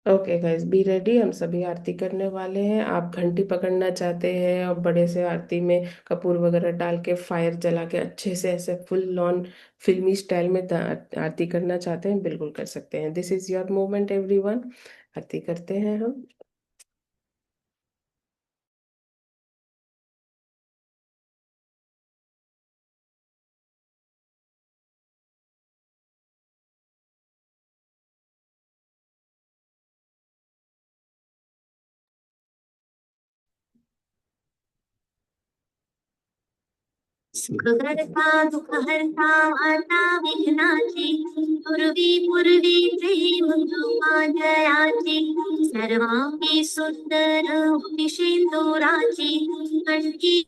Speaker 1: ओके गाइस, बी रेडी, हम सभी आरती करने वाले हैं। आप घंटी पकड़ना चाहते हैं और बड़े से आरती में कपूर वगैरह डाल के फायर जला के अच्छे से ऐसे फुल लॉन फिल्मी स्टाइल में आरती करना चाहते हैं, बिल्कुल कर सकते हैं। This is your moment everyone. आरती करते हैं हम।
Speaker 2: सुखहर्ता दुःखहर्ता वार्ता विघ्नाची पूर्वी पूर्वी प्रेम जयाची सर्वांगी सुंदर शेंदुराची कंठी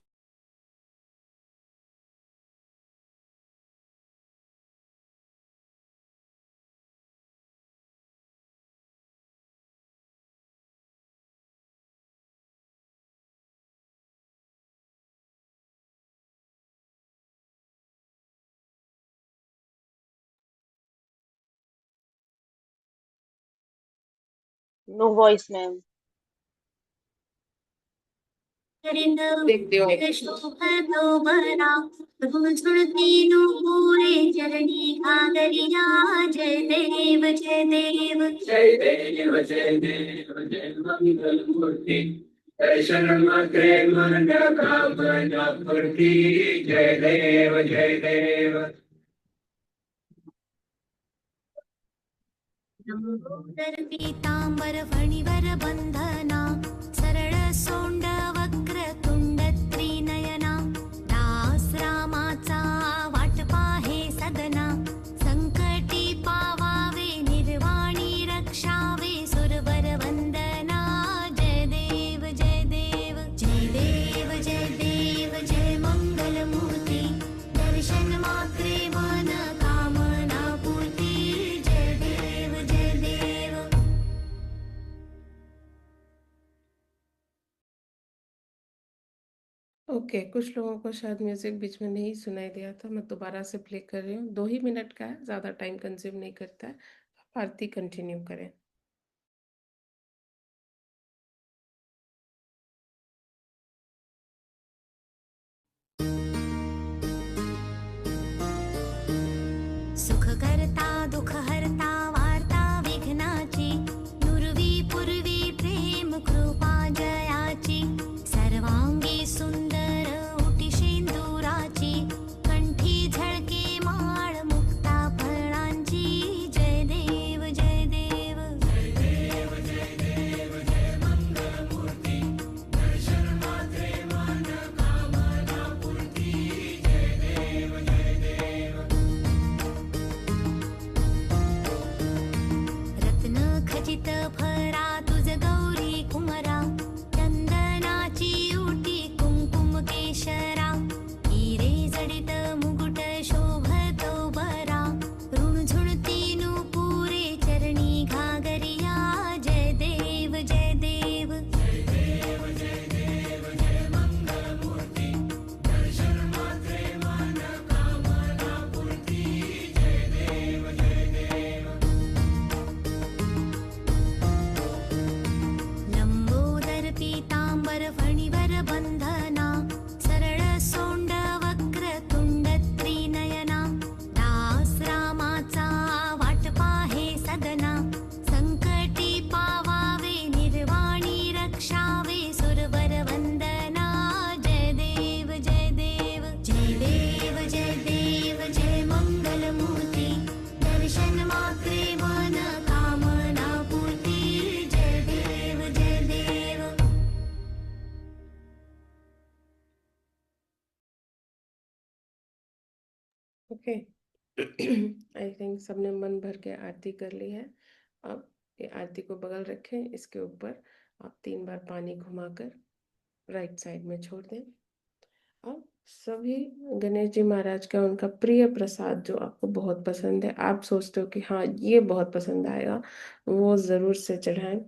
Speaker 3: No voice, ma'am.
Speaker 2: देखते हो शोभतो बरा सुरती पूरे चरणी घागरिया जय देव जय देव जय देव जय देव जय मंगल मूर्ति दर्शन मात्रे मन कामना पूर्ति जय देव जय देव। लंबोदर पीतांबर फणिवर बंधना सरळ सोंड वक्र तुंड त्रिनयना दास रामाचा वाट पाहे सदना संकटी पावावे निर्वाणी रक्षावे सुरवर वंदना जय देव जय देव जय देव जय देव जय मंगल मूर्ति दर्शन मात्रे मन कामना पूर्ति जय देव जय देव।
Speaker 1: ओके, कुछ लोगों को शायद म्यूजिक बीच में नहीं सुनाई दिया था, मैं दोबारा से प्ले कर रही हूँ। 2 ही मिनट का है, ज़्यादा टाइम कंज्यूम नहीं करता है। आप आरती कंटिन्यू करें।
Speaker 2: सुख करता दुख हरता वार्ता विघ्नाची, नुरवी पूर्वी प्रेम कृपा जयाची, सर्वांगी सुंदर ओटी शेंदुराची, कंठी झळके माळ मुक्ता फळांची, जय देव जय देव. रत्न खचित फरा तुझ गौरी कुमरा, चंदनाची ओटी कुंकुम केशरा, हिरे जडित मुकुट शोभतो बरा, ऋणझुणती नुपुरे चरणी घागरिया, जय देव जय देव. लंबोदर पीतांबर फणीवर बंधना, सरळ सोंड वक्र तुंड त्रिनयना, दास रामाचा वाट पाहे सदना, संकटी पावावे निर्वाणी रक्षावे, सुरवर वंदना, जय देव जय देव. जय देव जय देव जय मंगलमूर्ती, दर्शन मात्रे मन कामना पूर्ती, जय देव जय देव.
Speaker 1: ओके, आई थिंक सबने मन भर के आरती कर ली है। अब ये आरती को बगल रखें, इसके ऊपर आप 3 बार पानी घुमाकर राइट साइड में छोड़ दें। अब सभी गणेश जी महाराज का उनका प्रिय प्रसाद जो आपको बहुत पसंद है, आप सोचते हो कि हाँ ये बहुत पसंद आएगा, वो ज़रूर से चढ़ाएं।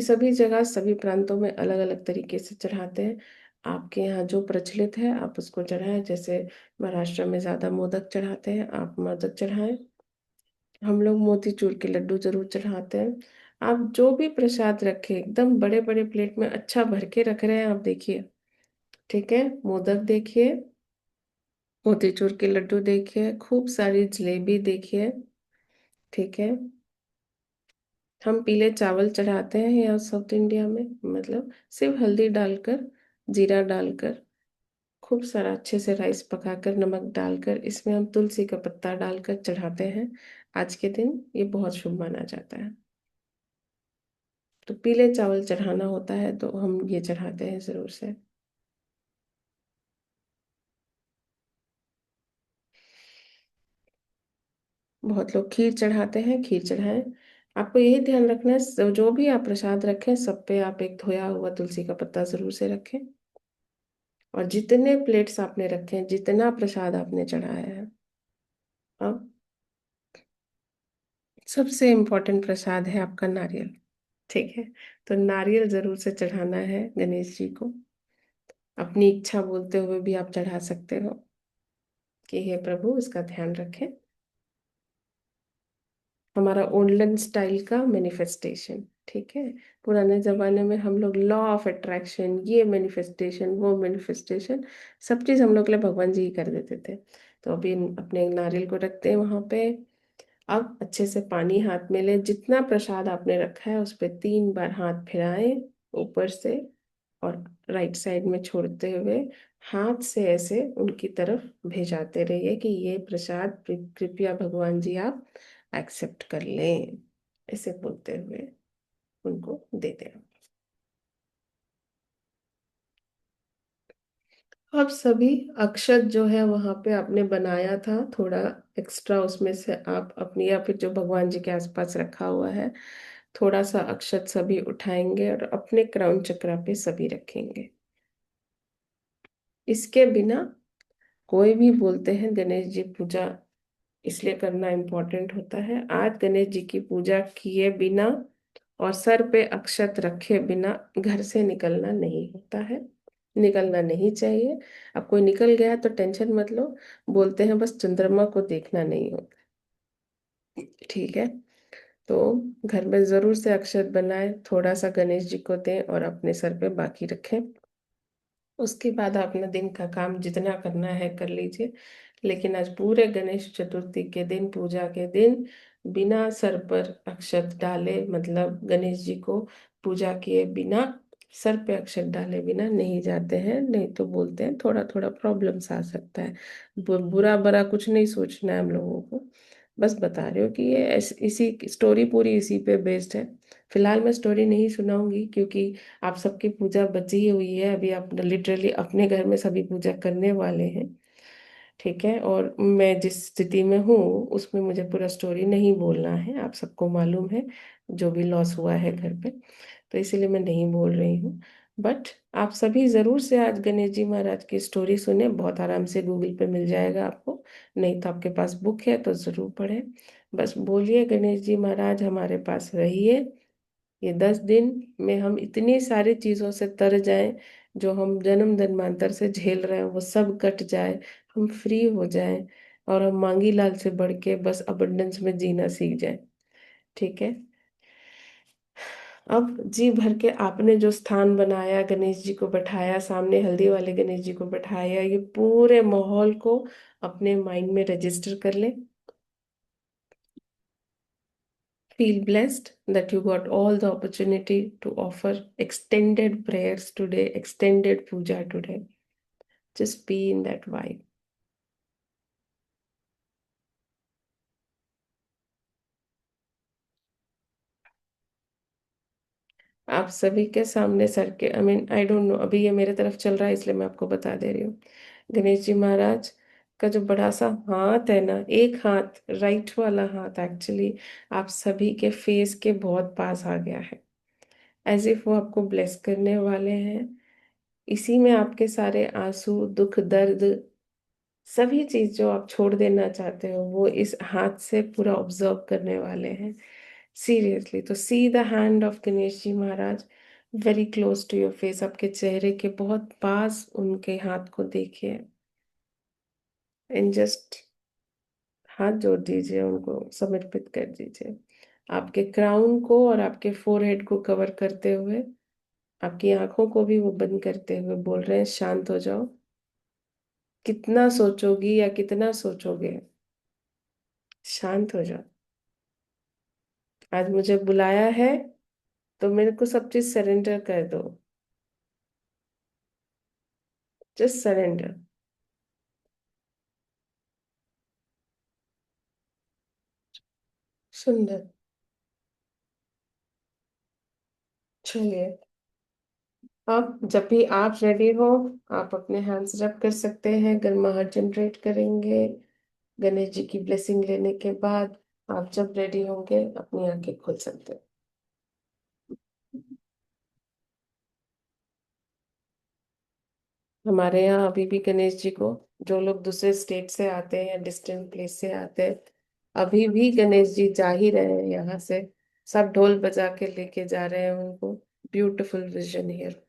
Speaker 1: सभी जगह सभी प्रांतों में अलग अलग तरीके से चढ़ाते हैं। आपके यहाँ जो प्रचलित है आप उसको चढ़ाएं। जैसे महाराष्ट्र में ज़्यादा मोदक चढ़ाते हैं, आप मोदक चढ़ाएं। हम लोग मोतीचूर के लड्डू जरूर चढ़ाते हैं। आप जो भी प्रसाद रखें, एकदम बड़े बड़े प्लेट में अच्छा भर के रख रहे हैं, आप देखिए। ठीक है, मोदक देखिए, मोतीचूर के लड्डू देखिए, खूब सारी जलेबी देखिए। ठीक है, हम पीले चावल चढ़ाते हैं यहाँ साउथ इंडिया में, मतलब सिर्फ हल्दी डालकर, जीरा डालकर, खूब सारा अच्छे से राइस पकाकर, नमक डालकर, इसमें हम तुलसी का पत्ता डालकर चढ़ाते हैं। आज के दिन ये बहुत शुभ माना जाता है। तो पीले चावल चढ़ाना होता है तो हम ये चढ़ाते हैं जरूर से। बहुत लोग खीर चढ़ाते हैं, खीर चढ़ाएं। आपको यही ध्यान रखना है, जो भी आप प्रसाद रखें सब पे आप एक धोया हुआ तुलसी का पत्ता जरूर से रखें। और जितने प्लेट्स आपने रखे हैं, जितना प्रसाद आपने चढ़ाया है, अब सबसे इम्पोर्टेंट प्रसाद है आपका नारियल। ठीक है, तो नारियल जरूर से चढ़ाना है गणेश जी को। अपनी इच्छा बोलते हुए भी आप चढ़ा सकते हो कि हे प्रभु इसका ध्यान रखें। हमारा ओल्डन स्टाइल का मैनिफेस्टेशन। ठीक है, पुराने जमाने में हम लोग लॉ ऑफ अट्रैक्शन, ये मैनिफेस्टेशन वो मैनिफेस्टेशन, सब चीज़ हम लोग के लिए भगवान जी ही कर देते थे। तो अभी अपने नारियल को रखते हैं वहां पे। अब अच्छे से पानी हाथ में ले, जितना प्रसाद आपने रखा है उस पर 3 बार हाथ फिराएं ऊपर से, और राइट साइड में छोड़ते हुए हाथ से ऐसे उनकी तरफ भेजाते रहिए कि ये प्रसाद कृपया भगवान जी आप एक्सेप्ट कर लें, ऐसे बोलते हुए उनको दे दें। अब सभी अक्षत जो है वहां पे आपने बनाया था थोड़ा एक्स्ट्रा, उसमें से आप अपनी या फिर जो भगवान जी के आसपास रखा हुआ है, थोड़ा सा अक्षत सभी उठाएंगे और अपने क्राउन चक्रा पे सभी रखेंगे। इसके बिना, कोई भी बोलते हैं गणेश जी पूजा इसलिए करना इम्पोर्टेंट होता है, आज गणेश जी की पूजा किए बिना और सर पे अक्षत रखे बिना घर से निकलना नहीं होता है। निकलना नहीं चाहिए। अब कोई निकल गया तो टेंशन मत लो, बोलते हैं बस चंद्रमा को देखना नहीं होता। ठीक है। तो घर में जरूर से अक्षत बनाए, थोड़ा सा गणेश जी को दें और अपने सर पे बाकी रखें। उसके बाद अपना दिन का काम जितना करना है कर लीजिए। लेकिन आज पूरे गणेश चतुर्थी के दिन, पूजा के दिन, बिना सर पर अक्षत डाले, मतलब गणेश जी को पूजा किए बिना, सर पे अक्षत डाले बिना नहीं जाते हैं। नहीं तो बोलते हैं थोड़ा थोड़ा प्रॉब्लम्स आ सकता है। बुरा बरा कुछ नहीं सोचना है हम लोगों को। बस बता रही हूँ कि ये इसी स्टोरी पूरी इसी पे बेस्ड है। फिलहाल मैं स्टोरी नहीं सुनाऊंगी क्योंकि आप सबकी पूजा बची ही हुई है। अभी आप लिटरली अपने घर में सभी पूजा करने वाले हैं। ठीक है। और मैं जिस स्थिति में हूँ उसमें मुझे पूरा स्टोरी नहीं बोलना है, आप सबको मालूम है जो भी लॉस हुआ है घर पे। तो इसीलिए मैं नहीं बोल रही हूँ। बट आप सभी जरूर से आज गणेश जी महाराज की स्टोरी सुने, बहुत आराम से गूगल पे मिल जाएगा आपको। नहीं तो आपके पास बुक है तो जरूर पढ़ें। बस बोलिए गणेश जी महाराज हमारे पास रहिए, ये 10 दिन में हम इतनी सारी चीजों से तर जाएं, जो हम जन्म जन्मांतर से झेल रहे हैं वो सब कट जाए, हम फ्री हो जाएं, और हम मांगी लाल से बढ़ के बस अबंडेंस में जीना सीख जाएं। ठीक है। अब जी भर के आपने जो स्थान बनाया, गणेश जी को बैठाया सामने, हल्दी वाले गणेश जी को बैठाया, ये पूरे माहौल को अपने माइंड में रजिस्टर कर ले। Feel blessed that you got all the opportunity to offer extended prayers today, extended puja today. Just be in that vibe. आप सभी के सामने सर के, I mean I don't know, अभी ये मेरे तरफ चल रहा है इसलिए मैं आपको बता दे रही हूँ। गणेश जी महाराज का जो बड़ा सा हाथ है ना, एक हाथ, राइट वाला हाथ एक्चुअली आप सभी के फेस के बहुत पास आ गया है। एज इफ वो आपको ब्लेस करने वाले हैं। इसी में आपके सारे आंसू, दुख, दर्द, सभी चीज जो आप छोड़ देना चाहते हो वो इस हाथ से पूरा ऑब्जर्व करने वाले हैं। सीरियसली। तो see the hand of Ganesh ji Maharaj very close to your face, आपके चेहरे के बहुत पास उनके हाथ को देखिए। एंड जस्ट हाथ जोड़ दीजिए, उनको समर्पित कर दीजिए। आपके क्राउन को और आपके फोरहेड को कवर करते हुए, आपकी आंखों को भी वो बंद करते हुए बोल रहे हैं शांत हो जाओ। कितना सोचोगी या कितना सोचोगे, शांत हो जाओ। आज मुझे बुलाया है तो मेरे को सब चीज सरेंडर कर दो। Just surrender. सुंदर। चलिए, अब जब भी आप रेडी हो, आप अपने हैंड्स रब कर सकते हैं, गर्माहट जनरेट करेंगे। गणेश जी की ब्लेसिंग लेने के बाद आप जब रेडी होंगे अपनी आंखें खोल सकते हैं। हमारे यहाँ अभी भी गणेश जी को, जो लोग दूसरे स्टेट से आते हैं, डिस्टेंट प्लेस से आते हैं, अभी भी गणेश जी जा ही रहे हैं यहाँ से। सब ढोल बजा के लेके जा रहे हैं उनको। Beautiful vision here.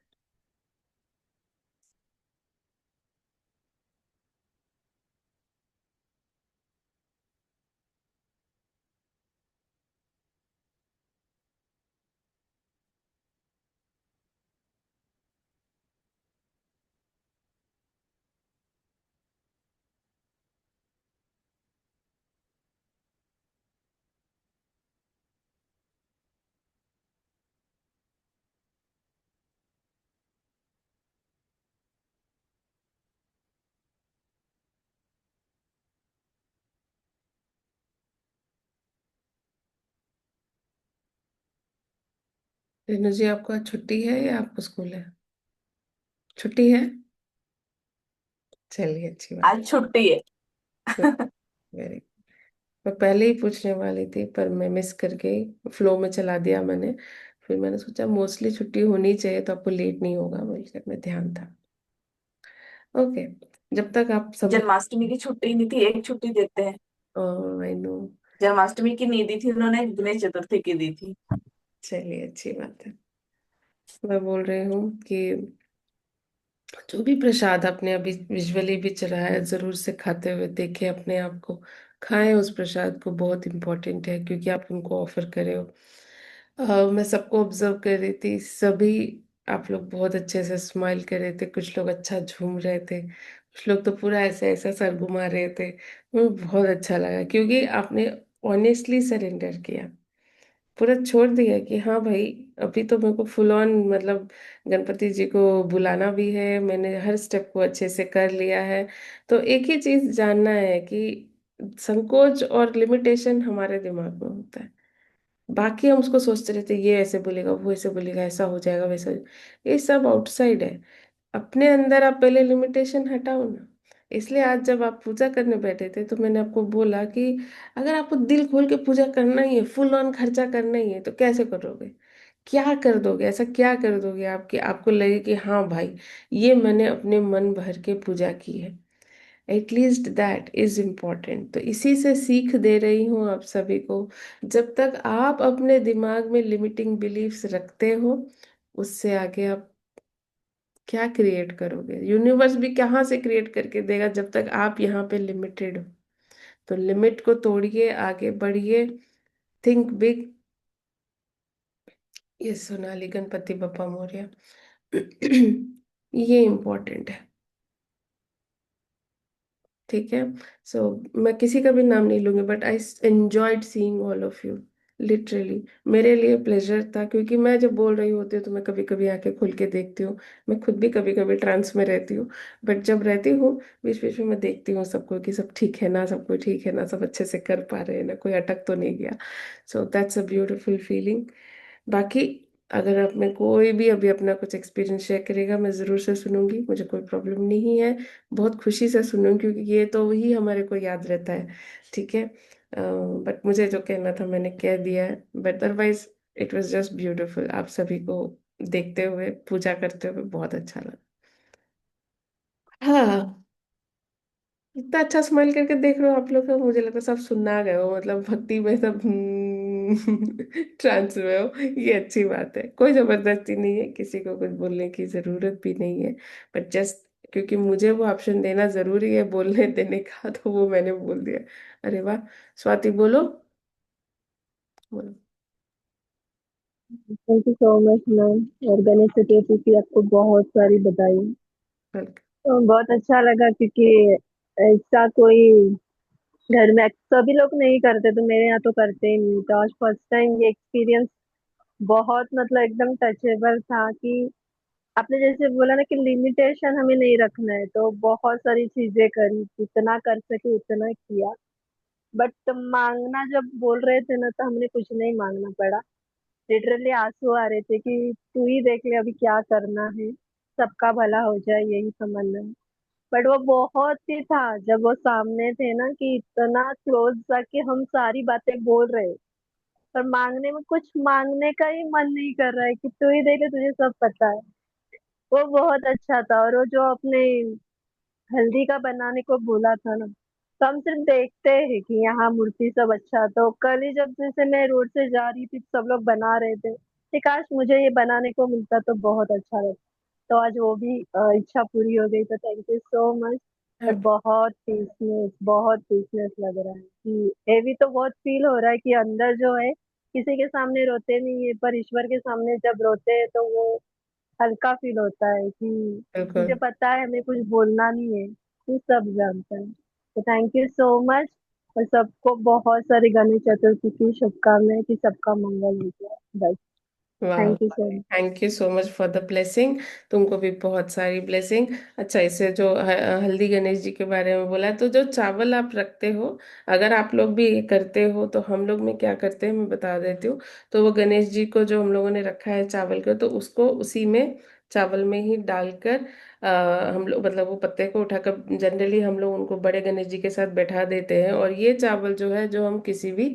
Speaker 1: Renu ji, आपको आज छुट्टी है या आपको स्कूल है? छुट्टी है। चलिए, अच्छी बात।
Speaker 4: आज छुट्टी है।
Speaker 1: वेरी। मैं पहले ही पूछने वाली थी पर मैं मिस कर गई, फ्लो में चला दिया मैंने। फिर मैंने सोचा मोस्टली छुट्टी होनी चाहिए तो आपको लेट नहीं होगा, बोलकर मैं ध्यान था। ओके। जब तक आप समझ।
Speaker 4: जन्माष्टमी की छुट्टी नहीं थी, एक छुट्टी देते हैं।
Speaker 1: I know.
Speaker 4: जन्माष्टमी की नहीं दी थी उन्होंने, गणेश चतुर्थी की दी थी।
Speaker 1: चलिए, अच्छी बात है। मैं बोल रही हूँ कि जो भी प्रसाद आपने अभी विजुअली भी चढ़ाया, जरूर से खाते हुए देखें अपने आप को, खाएं उस प्रसाद को, बहुत इम्पोर्टेंट है क्योंकि आप उनको ऑफर करे हो। मैं सबको ऑब्जर्व कर रही थी, सभी आप लोग बहुत अच्छे से स्माइल कर रहे थे, कुछ लोग अच्छा झूम रहे थे, कुछ लोग तो पूरा ऐसे ऐसा सर घुमा रहे थे। मुझे बहुत अच्छा लगा क्योंकि आपने ऑनेस्टली सरेंडर किया, पूरा छोड़ दिया कि हाँ भाई, अभी तो मेरे को फुल ऑन मतलब गणपति जी को बुलाना भी है, मैंने हर स्टेप को अच्छे से कर लिया है। तो एक ही चीज जानना है कि संकोच और लिमिटेशन हमारे दिमाग में होता है, बाकी हम उसको सोचते रहते हैं, ये ऐसे बोलेगा, वो ऐसे बोलेगा, ऐसा हो जाएगा, वैसा ये सब आउटसाइड है। अपने अंदर आप पहले लिमिटेशन हटाओ ना। इसलिए आज जब आप पूजा करने बैठे थे तो मैंने आपको बोला कि अगर आपको दिल खोल के पूजा करना ही है, फुल ऑन खर्चा करना ही है, तो कैसे करोगे, क्या कर दोगे, ऐसा क्या कर दोगे आपकी आपको लगे कि हाँ भाई, ये मैंने अपने मन भर के पूजा की है। At least that is important. तो इसी से सीख दे रही हूँ आप सभी को, जब तक आप अपने दिमाग में लिमिटिंग बिलीफ्स रखते हो, उससे आगे आप क्या क्रिएट करोगे, यूनिवर्स भी कहाँ से क्रिएट करके देगा जब तक आप यहाँ पे लिमिटेड हो। तो लिमिट को तोड़िए, आगे बढ़िए, थिंक बिग। ये सोनाली गणपति बप्पा मोरया। ये इम्पोर्टेंट है। ठीक है। सो मैं किसी का भी नाम नहीं लूंगी, but I enjoyed seeing all of you, literally मेरे लिए प्लेजर था, क्योंकि मैं जब बोल रही होती हूँ तो मैं कभी कभी आंखें खोल के देखती हूँ, मैं खुद भी कभी कभी ट्रांस में रहती हूँ, बट जब रहती हूँ बीच बीच में मैं देखती हूँ सबको कि सब ठीक है ना, सबको ठीक है ना, सब अच्छे से कर पा रहे हैं ना, कोई अटक तो नहीं गया। So that's a beautiful feeling. बाकी अगर आप में कोई भी अभी अपना कुछ एक्सपीरियंस शेयर करेगा, मैं ज़रूर से सुनूंगी, मुझे कोई प्रॉब्लम नहीं है, बहुत खुशी से सुनूंगी, क्योंकि ये तो ही हमारे को याद रहता है। ठीक है। बट मुझे जो कहना था मैंने कह दिया है, but otherwise it was just beautiful. आप सभी को देखते हुए, पूजा करते हुए बहुत अच्छा लगा। हाँ, इतना अच्छा स्माइल करके देख रहे हो आप लोग, तो मुझे लगता है सब सुनना गए हो, मतलब भक्ति में सब ट्रांस में हो। ये अच्छी बात है, कोई जबरदस्ती नहीं है, किसी को कुछ बोलने की जरूरत भी नहीं है, बट जस्ट क्योंकि मुझे वो ऑप्शन देना जरूरी है बोलने देने का, तो वो मैंने बोल दिया। अरे वाह। स्वाति बोलो, बोलो।
Speaker 3: Thank you so much ma'am, और गणेश चतुर्थी की आपको बहुत सारी बधाई।
Speaker 1: वेलकम।
Speaker 3: तो बहुत अच्छा लगा क्योंकि ऐसा कोई घर में सभी लोग नहीं करते, तो मेरे यहाँ तो करते ही नहीं, तो आज फर्स्ट टाइम ये एक्सपीरियंस बहुत मतलब एकदम टचेबल था कि आपने जैसे बोला ना कि लिमिटेशन हमें नहीं रखना है, तो बहुत सारी चीजें करी, जितना कर सके उतना किया। बट मांगना जब बोल रहे थे ना, तो हमने कुछ नहीं मांगना पड़ा। लिटरली आंसू आ रहे थे कि तू ही देख ले अभी क्या करना है, सबका भला हो जाए यही समझना है। बट वो बहुत ही था जब वो सामने थे ना, कि इतना क्लोज जाके हम सारी बातें बोल रहे, पर मांगने में कुछ मांगने का ही मन नहीं कर रहा है कि तू ही देख ले तुझे सब पता है। वो बहुत अच्छा था। और वो जो अपने हल्दी का बनाने को बोला था ना, तो हम सिर्फ देखते हैं कि यहाँ मूर्ति सब अच्छा, तो कल ही जब जैसे मैं रोड से जा रही थी सब लोग बना रहे थे, कि काश मुझे ये बनाने को मिलता तो बहुत अच्छा लगता। तो आज वो भी इच्छा पूरी हो गई, तो थैंक यू सो मच। और बहुत पीसनेस लग रहा है कि हेवी तो बहुत फील हो रहा है कि अंदर जो है, किसी के सामने रोते नहीं है, पर ईश्वर के सामने जब रोते हैं तो वो हल्का फील होता है कि मुझे
Speaker 1: बिल्कुल।
Speaker 3: पता है हमें कुछ बोलना नहीं है, तू सब जानता है। तो थैंक यू सो मच। और सबको बहुत सारी गणेश चतुर्थी की शुभकामनाएं कि सबका मंगल हो जाए। बस।
Speaker 1: वाह,
Speaker 3: thank you so much.
Speaker 1: Thank you so much for the blessing. तुमको भी बहुत सारी ब्लेसिंग। अच्छा, इसे जो हल्दी गणेश जी के बारे में बोला, तो जो चावल आप रखते हो, अगर आप लोग भी ये करते हो, तो हम लोग में क्या करते हैं मैं बता देती हूँ। तो वो गणेश जी को जो हम लोगों ने रखा है चावल को, तो उसको उसी में चावल में ही डालकर हम लोग मतलब वो पत्ते को उठाकर जनरली हम लोग उनको बड़े गणेश जी के साथ बैठा देते हैं, और ये चावल जो है जो हम किसी भी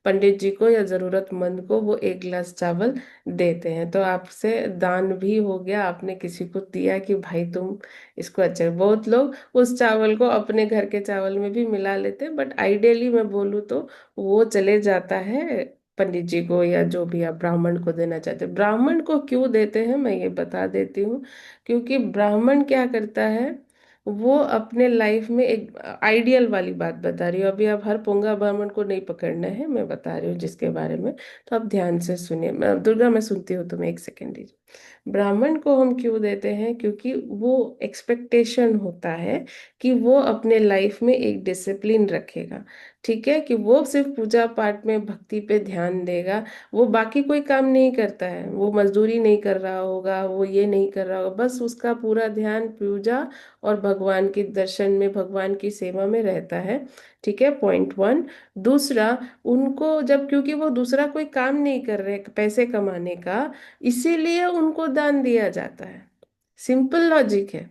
Speaker 1: पंडित जी को या जरूरतमंद को वो एक गिलास चावल देते हैं। तो आपसे दान भी हो गया, आपने किसी को दिया कि भाई तुम इसको अच्छा। बहुत लोग उस चावल को अपने घर के चावल में भी मिला लेते हैं, बट आइडियली मैं बोलूँ तो वो चले जाता है पंडित जी को या जो भी आप ब्राह्मण को देना चाहते हैं। ब्राह्मण को क्यों देते हैं मैं ये बता देती हूँ। क्योंकि ब्राह्मण क्या करता है, वो अपने लाइफ में एक आइडियल वाली बात बता रही हूँ अभी, आप हर पोंगा ब्राह्मण को नहीं पकड़ना है, मैं बता रही हूँ जिसके बारे में। तो आप ध्यान से सुनिए, दुर्गा मैं सुनती हूँ, तुम्हें एक सेकेंड दीजिए। ब्राह्मण को हम क्यों देते हैं, क्योंकि वो एक्सपेक्टेशन होता है कि वो अपने लाइफ में एक डिसिप्लिन रखेगा। ठीक है, कि वो सिर्फ पूजा पाठ में भक्ति पे ध्यान देगा, वो बाकी कोई काम नहीं करता है, वो मजदूरी नहीं कर रहा होगा, वो ये नहीं कर रहा होगा, बस उसका पूरा ध्यान पूजा और भगवान के दर्शन में, भगवान की सेवा में रहता है। ठीक है, पॉइंट वन। दूसरा, उनको जब, क्योंकि वो दूसरा कोई काम नहीं कर रहे पैसे कमाने का, इसीलिए उनको दान दिया जाता है। सिंपल लॉजिक है।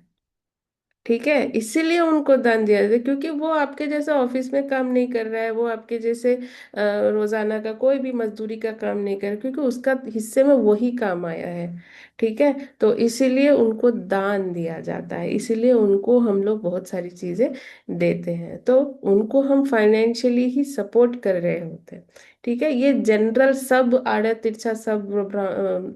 Speaker 1: ठीक है, इसीलिए उनको दान दिया जाता है, क्योंकि वो आपके जैसा ऑफिस में काम नहीं कर रहा है, वो आपके जैसे रोजाना का कोई भी मजदूरी का काम नहीं कर रहा, क्योंकि उसका हिस्से में वही काम आया है। ठीक है, तो इसीलिए उनको दान दिया जाता है, इसीलिए उनको हम लोग बहुत सारी चीजें देते हैं, तो उनको हम फाइनेंशियली ही सपोर्ट कर रहे होते हैं। ठीक है, ये जनरल सब आड़ा तिरछा सब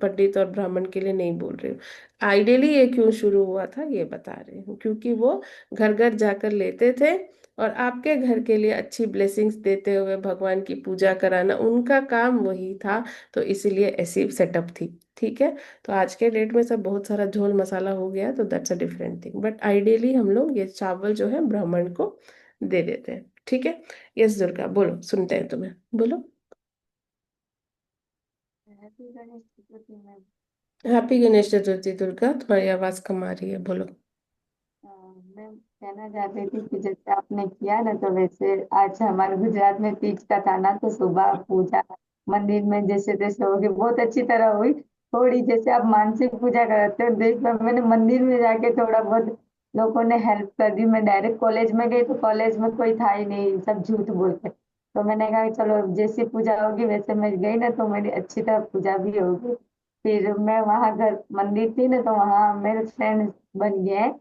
Speaker 1: पंडित और ब्राह्मण के लिए नहीं बोल रही हूँ। आइडियली ये क्यों शुरू हुआ था ये बता रही हूँ, क्योंकि वो घर घर जाकर लेते थे, और आपके घर के लिए अच्छी ब्लेसिंग्स देते हुए भगवान की पूजा कराना उनका काम वही था। तो इसीलिए ऐसी सेटअप थी। ठीक है, तो आज के डेट में सब बहुत सारा झोल मसाला हो गया, तो that's a different thing, but ideally हम लोग ये चावल जो है ब्राह्मण को दे देते हैं। ठीक है। यस दुर्गा, बोलो, सुनते हैं तुम्हें, बोलो।
Speaker 5: Happy Ganesh Chaturthi ma'am.
Speaker 1: Happy Ganesh Chaturthi Durga, तुम्हारी आवाज कम आ रही है, बोलो।
Speaker 5: मैं कहना चाहती थी कि जैसे आपने किया ना, तो वैसे आज हमारे गुजरात में तीज का था ना, तो सुबह पूजा मंदिर में जैसे तैसे होगी, बहुत अच्छी तरह हुई। थोड़ी जैसे आप मानसिक पूजा करते हो, देख लो मैंने मंदिर में जाके थोड़ा बहुत लोगों ने हेल्प कर दी। मैं डायरेक्ट कॉलेज में गई तो कॉलेज में कोई था ही नहीं, सब झूठ बोलते। तो मैंने कहा कि चलो जैसी पूजा होगी वैसे मैं गई ना, तो मेरी अच्छी तरह पूजा भी होगी। फिर मैं वहां घर मंदिर थी ना, तो वहां मेरे फ्रेंड बन गए हैं।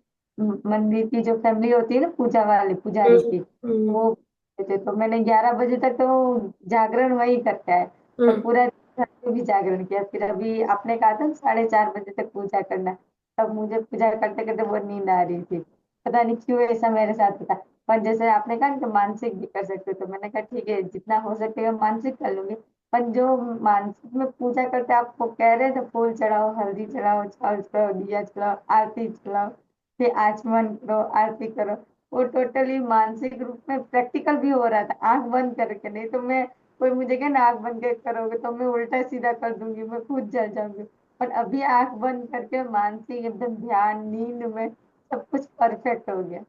Speaker 5: मंदिर की जो फैमिली होती है ना, पूजा वाली पुजारी
Speaker 1: हम्म।
Speaker 5: की,
Speaker 1: हम्म।
Speaker 5: वो थे। तो मैंने 11 बजे तक तो जागरण वही करता है, और
Speaker 1: हम्म।
Speaker 5: पूरा दिन घर पे भी जागरण किया। फिर अभी आपने कहा था 4:30 बजे तक पूजा करना, तब मुझे पूजा करते करते बहुत नींद आ रही थी। पता नहीं क्यों ऐसा मेरे साथ होता। पर जैसे आपने कहा कि मानसिक भी कर सकते हो, तो मैंने कहा ठीक है, जितना हो सकेगा मानसिक कर लूंगी। पर जो मानसिक में पूजा करते हैं, आपको कह रहे थे फूल चढ़ाओ, हल्दी चढ़ाओ, चावल चढ़ाओ, दिया चढ़ाओ, आरती चढ़ाओ, फिर आचमन करो, आरती करो, वो टोटली मानसिक रूप में प्रैक्टिकल भी हो रहा था, आंख बंद करके। नहीं तो मैं, कोई मुझे कहे ना आंख बंद करके करोगे तो मैं उल्टा सीधा कर दूंगी, मैं खुद जल जाऊंगी। पर अभी आंख बंद करके मानसिक एकदम ध्यान नींद में सब कुछ परफेक्ट हो गया।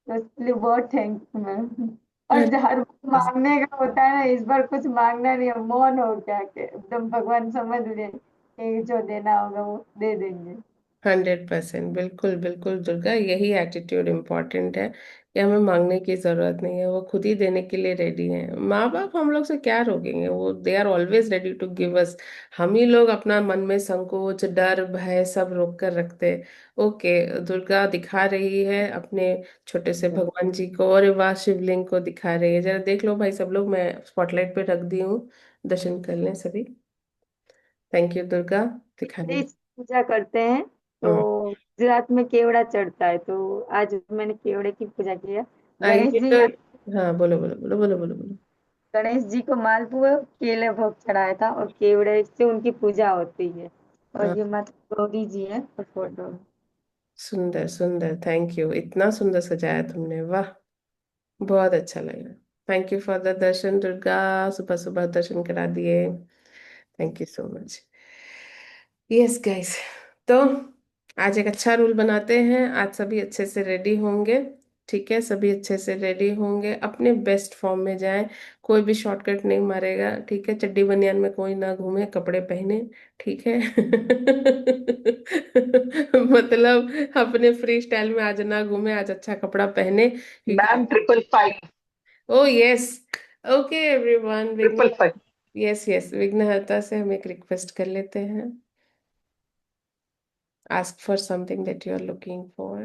Speaker 5: तो इसलिए बहुत थैंक यू मैम। और जो हर बार मांगने का होता है ना, इस बार कुछ मांगना नहीं है, मौन हो गया कि एकदम भगवान समझ ले कि जो देना होगा वो दे देंगे।
Speaker 1: 100%, बिल्कुल बिल्कुल दुर्गा, यही एटीट्यूड इम्पोर्टेंट है कि हमें मांगने की जरूरत नहीं है, वो खुद ही देने के लिए रेडी हैं। माँ बाप हम लोग से क्या रोकेंगे, वो they are always ready to give us. हम ही लोग अपना मन में संकोच, डर, भय सब रोक कर रखते हैं। ओके, दुर्गा दिखा रही है अपने छोटे से भगवान जी को, और वाह शिवलिंग को दिखा रही है, जरा देख लो भाई सब लोग, मैं स्पॉटलाइट पे रख दी हूँ, दर्शन कर लें सभी। थैंक यू दुर्गा, दिखाने।
Speaker 5: इस पूजा करते हैं तो
Speaker 1: हम्म।
Speaker 5: गुजरात में केवड़ा चढ़ता है, तो आज मैंने केवड़े की पूजा की है। गणेश
Speaker 1: ये
Speaker 5: जी,
Speaker 1: तो, हाँ बोलो बोलो बोलो बोलो बोलो बोलो।
Speaker 5: गणेश जी को मालपुआ केले भोग चढ़ाया था, और केवड़े से उनकी पूजा होती है।
Speaker 1: हाँ,
Speaker 5: और ये माता गौरी जी है और फोटो।
Speaker 1: सुंदर सुंदर, थैंक यू, इतना सुंदर सजाया तुमने, वाह, बहुत अच्छा लगा। थैंक यू फॉर द दर्शन दुर्गा, सुबह सुबह दर्शन करा दिए, thank you so much. Yes guys, तो आज एक अच्छा रूल बनाते हैं, आज सभी अच्छे से रेडी होंगे। ठीक है, सभी अच्छे से रेडी होंगे, अपने बेस्ट फॉर्म में जाएं, कोई भी शॉर्टकट नहीं मारेगा। ठीक है, चड्डी बनियान में कोई ना घूमे, कपड़े पहने। ठीक है। मतलब अपने फ्री स्टाइल में आज ना घूमे, आज अच्छा कपड़ा पहने, क्योंकि
Speaker 6: मैम 555।
Speaker 1: ओ यस, ओके एवरीवन, विघ्न,
Speaker 6: 555।
Speaker 1: यस यस, विघ्नहर्ता से हम एक रिक्वेस्ट कर लेते हैं, ask for something that you are looking for.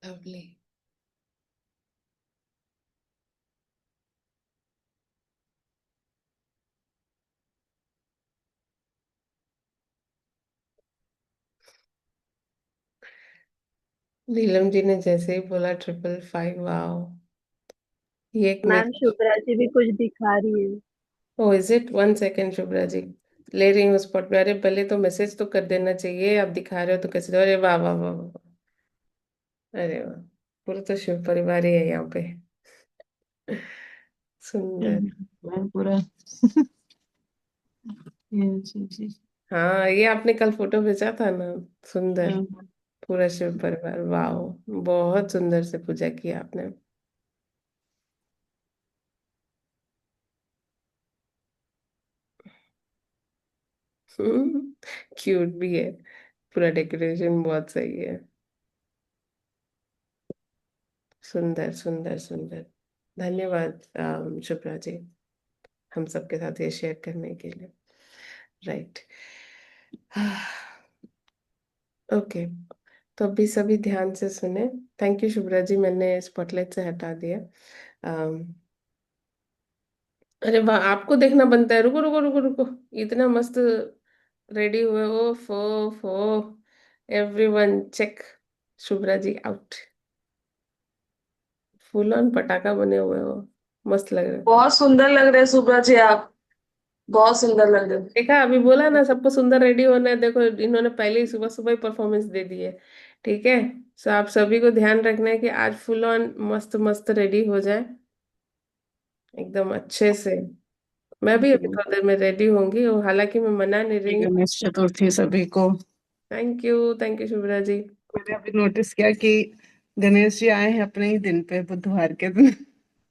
Speaker 1: Lovely. Neelam ji ने जैसे ही बोला 555, वाओ। ये एक
Speaker 3: मैम
Speaker 1: मैसेज।
Speaker 3: शुभ्रा जी भी कुछ दिखा रही है।
Speaker 1: Oh is it, 1 second Shubhra ji. ले रही हूँ स्पॉट पे। अरे पहले तो मैसेज तो कर देना चाहिए, आप दिखा रहे हो तो कैसे? अरे वाह वाह वाह वाह। अरे वाह। पूरा तो शिव परिवार ही है यहाँ पे। सुंदर।
Speaker 4: पूरा ये जी जी।
Speaker 1: हाँ, ये आपने कल फोटो भेजा था ना। सुंदर।
Speaker 4: हाँ,
Speaker 1: पूरा शिव परिवार, वाह। बहुत सुंदर से पूजा किया आपने। क्यूट भी है। पूरा डेकोरेशन बहुत सही है। सुंदर सुंदर सुंदर। धन्यवाद शुभ्रा जी, हम सबके साथ ये शेयर करने के लिए। राइट। ओके। तो अभी सभी ध्यान से सुने। थैंक यू शुभ्रा जी, मैंने स्पॉटलाइट से हटा दिया। अम, अरे वाह, आपको देखना बनता है। रुको रुको रुको रुको। इतना मस्त रेडी हुए हो। For everyone check. Shubhra ji out. Full on पटाखा बने हुए हो। मस्त लग रहे हो।
Speaker 4: बहुत सुंदर लग रहे हैं सुब्रा जी आप। बहुत सुंदर लग रहे हैं।
Speaker 1: देखा, अभी बोला ना सबको सुंदर रेडी होना है। देखो इन्होंने पहले ही सुबह सुबह ही परफॉर्मेंस दे दी है। ठीक है। सो आप सभी को ध्यान रखना है कि आज फुल ऑन मस्त मस्त रेडी हो जाए, एकदम अच्छे से। मैं भी अभी
Speaker 4: बिल्कुल।
Speaker 1: थोड़ी देर में रेडी होंगी, और हालांकि मैं मना नहीं रही हूँ।
Speaker 4: गणेश चतुर्थी सभी को।
Speaker 1: Thank you Shubhra ji.
Speaker 4: मैंने अभी नोटिस किया कि गणेश जी आए हैं अपने ही दिन पे, बुधवार के दिन।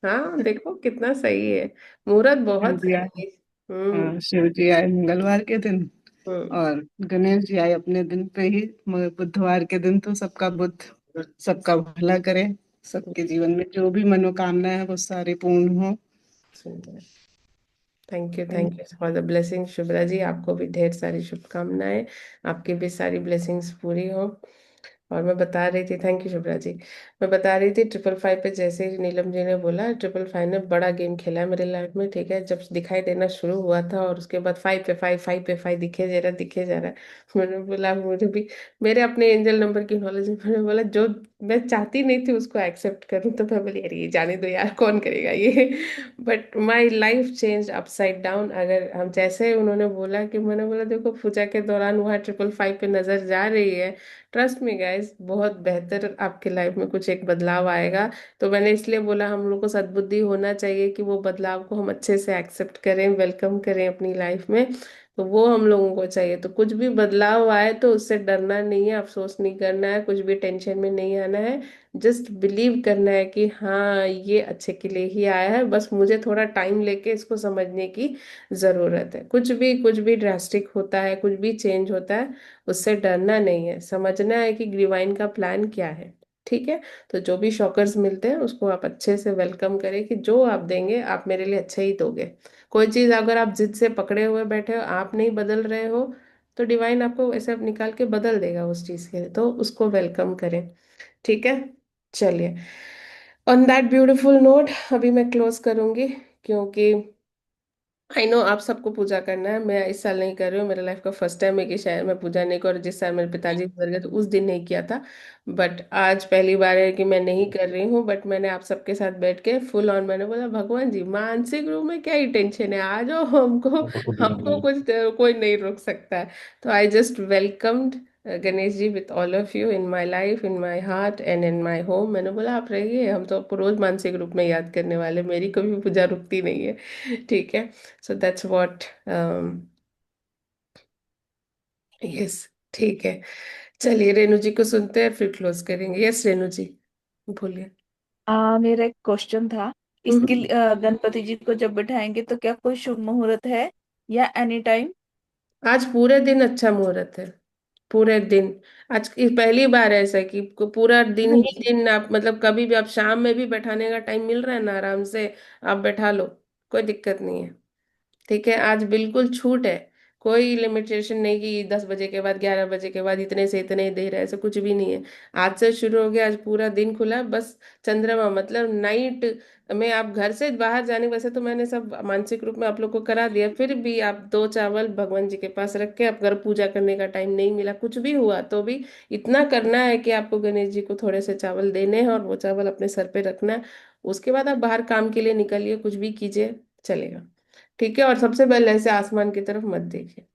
Speaker 1: हाँ देखो कितना सही है। मुहूर्त
Speaker 4: शिव
Speaker 1: बहुत
Speaker 4: जी आए।
Speaker 1: सही है। हम्म।
Speaker 4: हाँ, शिव जी आए मंगलवार के दिन।
Speaker 1: हम्म।
Speaker 4: और गणेश जी आए अपने दिन पे ही, मगर बुधवार के दिन। तो सबका बुद्ध सबका भला करे। सबके जीवन में जो भी मनोकामना है वो सारी पूर्ण हो।
Speaker 1: सुंदर। Thank you for the blessing Shubhra ji, आपको भी ढेर सारी शुभकामनाएं। आपकी भी सारी ब्लेसिंग्स पूरी हो। और मैं बता रही थी, थैंक यू शुभ्रा जी। मैं बता रही थी 555 पे जैसे ही नीलम जी ने बोला, 555 ने बड़ा गेम खेला है मेरी लाइफ में। ठीक है, जब दिखाई देना शुरू हुआ था और उसके बाद 5 पे 5 दिखे जा रहा है। मैंने बोला मुझे भी, मेरे अपने एंजल नंबर की नॉलेज में, मैंने बोला जो मैं चाहती नहीं थी उसको एक्सेप्ट करूं, तो मैं बोली अरे ये जाने दो यार, कौन करेगा ये। But my life change upside down. अगर हम जैसे उन्होंने बोला, कि मैंने बोला देखो पूजा के दौरान वहाँ 555 पे नजर जा रही है, ट्रस्ट मी गाइस, बहुत बेहतर आपके लाइफ में कुछ एक बदलाव आएगा। तो मैंने इसलिए बोला हम लोग को सद्बुद्धि होना चाहिए कि वो बदलाव को हम अच्छे से एक्सेप्ट करें, वेलकम करें अपनी लाइफ में। तो वो हम लोगों को चाहिए। तो कुछ भी बदलाव आए तो उससे डरना नहीं है, अफसोस नहीं करना है, कुछ भी टेंशन में नहीं आना है। जस्ट बिलीव करना है कि हाँ ये अच्छे के लिए ही आया है, बस मुझे थोड़ा टाइम लेके इसको समझने की ज़रूरत है। कुछ भी ड्रास्टिक होता है, कुछ भी चेंज होता है, उससे डरना नहीं है, समझना है कि डिवाइन का प्लान क्या है। ठीक है। तो जो भी शॉकर्स मिलते हैं उसको आप अच्छे से वेलकम करें, कि जो आप देंगे आप मेरे लिए अच्छा ही दोगे। कोई चीज़ अगर आप जिद से पकड़े हुए बैठे हो, आप नहीं बदल रहे हो, तो डिवाइन आपको ऐसे निकाल के बदल देगा उस चीज़ के लिए। तो उसको वेलकम करें। ठीक है। चलिए, ऑन दैट ब्यूटीफुल नोट अभी मैं क्लोज करूंगी, क्योंकि आई नो आप सबको पूजा करना है। मैं इस साल नहीं कर रही हूँ, मेरे लाइफ का फर्स्ट टाइम है कि शायद मैं पूजा नहीं कर। जिस साल मेरे पिताजी गुजर गए तो उस दिन नहीं किया था, बट आज पहली बार है कि मैं नहीं कर रही हूँ। बट मैंने आप सबके साथ बैठ के फुल ऑन मैंने बोला भगवान जी, मानसिक रूप में क्या ही टेंशन है, आ जाओ, हमको हमको कुछ कोई नहीं रोक सकता है। तो I just welcomed Ganesh ji with all of you in my life, in my heart and in my home. मैंने बोला आप रहिए, हम तो आपको रोज मानसिक रूप में याद करने वाले, मेरी कभी पूजा रुकती नहीं है। ठीक है। So that's what yes। ठीक है। चलिए रेणु जी को सुनते हैं फिर क्लोज करेंगे। यस रेणु जी, बोलिए।
Speaker 6: मेरा एक क्वेश्चन था। इसके
Speaker 1: हम्म।
Speaker 6: लिए गणपति जी को जब बिठाएंगे तो क्या कोई शुभ मुहूर्त है या एनी टाइम?
Speaker 1: आज पूरे दिन अच्छा मुहूर्त है। पूरे दिन। आज की पहली बार है ऐसा कि पूरा दिन
Speaker 6: हाँ
Speaker 1: ही
Speaker 6: जी।
Speaker 1: दिन, आप मतलब कभी भी आप शाम में भी बैठाने का टाइम मिल रहा है ना, आराम से आप बैठा लो, कोई दिक्कत नहीं है। ठीक है, आज बिल्कुल छूट है। कोई लिमिटेशन नहीं कि 10 बजे के बाद 11 बजे के बाद इतने से इतने ही दे रहे, ऐसा कुछ भी नहीं है। आज से शुरू हो गया, आज पूरा दिन खुला, बस चंद्रमा मतलब नाइट में आप घर से बाहर जाने, वैसे तो मैंने सब मानसिक रूप में आप लोग को करा दिया, फिर भी आप 2 चावल भगवान जी के पास रख के, आप अगर पूजा करने का टाइम नहीं मिला, कुछ भी हुआ तो भी इतना करना है कि आपको गणेश जी को थोड़े से चावल देने हैं और वो चावल अपने सर पे रखना है। उसके बाद आप बाहर काम के लिए निकलिए, कुछ भी कीजिए, चलेगा। ठीक है, और सबसे पहले ऐसे आसमान की तरफ मत देखिए।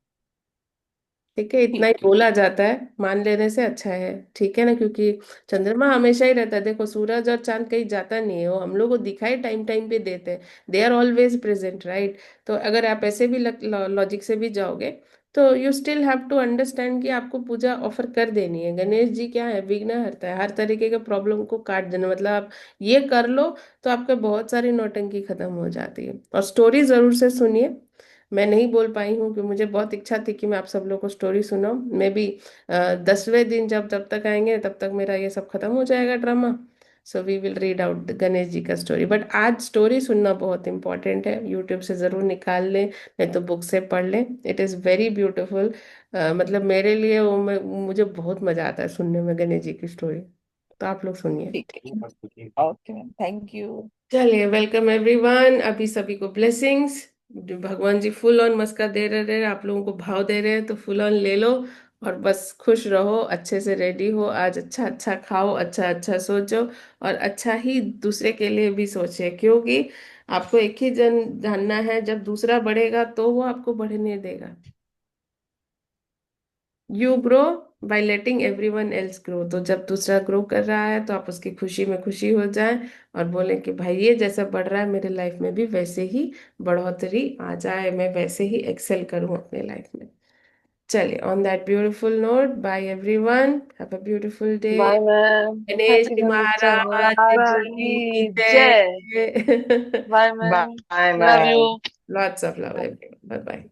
Speaker 1: ठीक है, इतना ही
Speaker 6: ठीक है।
Speaker 1: बोला जाता है, मान लेने से अच्छा है। ठीक है ना, क्योंकि चंद्रमा हमेशा ही रहता है, देखो सूरज और चांद कहीं जाता नहीं है, वो हम लोग को दिखाई टाइम टाइम पे देते हैं, they are always present, right. तो अगर आप ऐसे भी लॉजिक से भी जाओगे, तो you still have to understand कि आपको पूजा ऑफर कर देनी है। गणेश जी क्या है, विघ्न हरता है, हर तरीके के प्रॉब्लम को काट देना, मतलब आप ये कर लो तो आपके बहुत सारी नौटंकी खत्म हो जाती है। और स्टोरी जरूर से सुनिए। मैं नहीं बोल पाई हूँ कि मुझे बहुत इच्छा थी कि मैं आप सब लोग को स्टोरी सुनाऊं, मे बी 10वें दिन जब तब तक आएंगे तब तक मेरा ये सब खत्म हो जाएगा drama. So we will read out Ganesh ji का स्टोरी, बट आज स्टोरी सुनना बहुत इंपॉर्टेंट है, यूट्यूब से ज़रूर निकाल लें, नहीं तो बुक से पढ़ लें, इट इज़ वेरी ब्यूटिफुल। मतलब मेरे लिए वो मुझे बहुत मज़ा आता है सुनने में गणेश जी की स्टोरी। तो आप लोग सुनिए।
Speaker 6: ठीक है। Okay ma'am, thank you.
Speaker 1: चलिए, वेलकम एवरीवन, अभी सभी को ब्लेसिंग्स। भगवान जी फुल ऑन मस्का दे रहे हैं, आप लोगों को भाव दे रहे हैं, तो फुल ऑन ले लो। और बस खुश रहो, अच्छे से रेडी हो, आज अच्छा अच्छा खाओ, अच्छा अच्छा सोचो, और अच्छा ही दूसरे के लिए भी सोचे, क्योंकि आपको एक ही जन जानना है, जब दूसरा बढ़ेगा तो वो आपको बढ़ने देगा। You grow by letting everyone else grow, तो जब दूसरा ग्रो कर रहा है तो आप उसकी खुशी में खुशी हो जाएं, और बोले कि भाई ये जैसा बढ़ रहा है मेरे लाइफ में भी वैसे ही बढ़ोतरी आ जाए, मैं वैसे ही एक्सेल करूं अपने लाइफ में। चलिए, on that beautiful note, bye everyone, have a beautiful day.
Speaker 3: Bye ma'am.
Speaker 1: Ganesh
Speaker 3: happy
Speaker 1: ji
Speaker 3: Ganesh
Speaker 1: Maharaj
Speaker 3: Maharaj
Speaker 1: की
Speaker 3: की
Speaker 1: जय।
Speaker 3: जय। Bye ma'am.
Speaker 7: Bye
Speaker 3: love
Speaker 7: ma'am.
Speaker 3: You.
Speaker 1: Lots of love everyone, bye bye.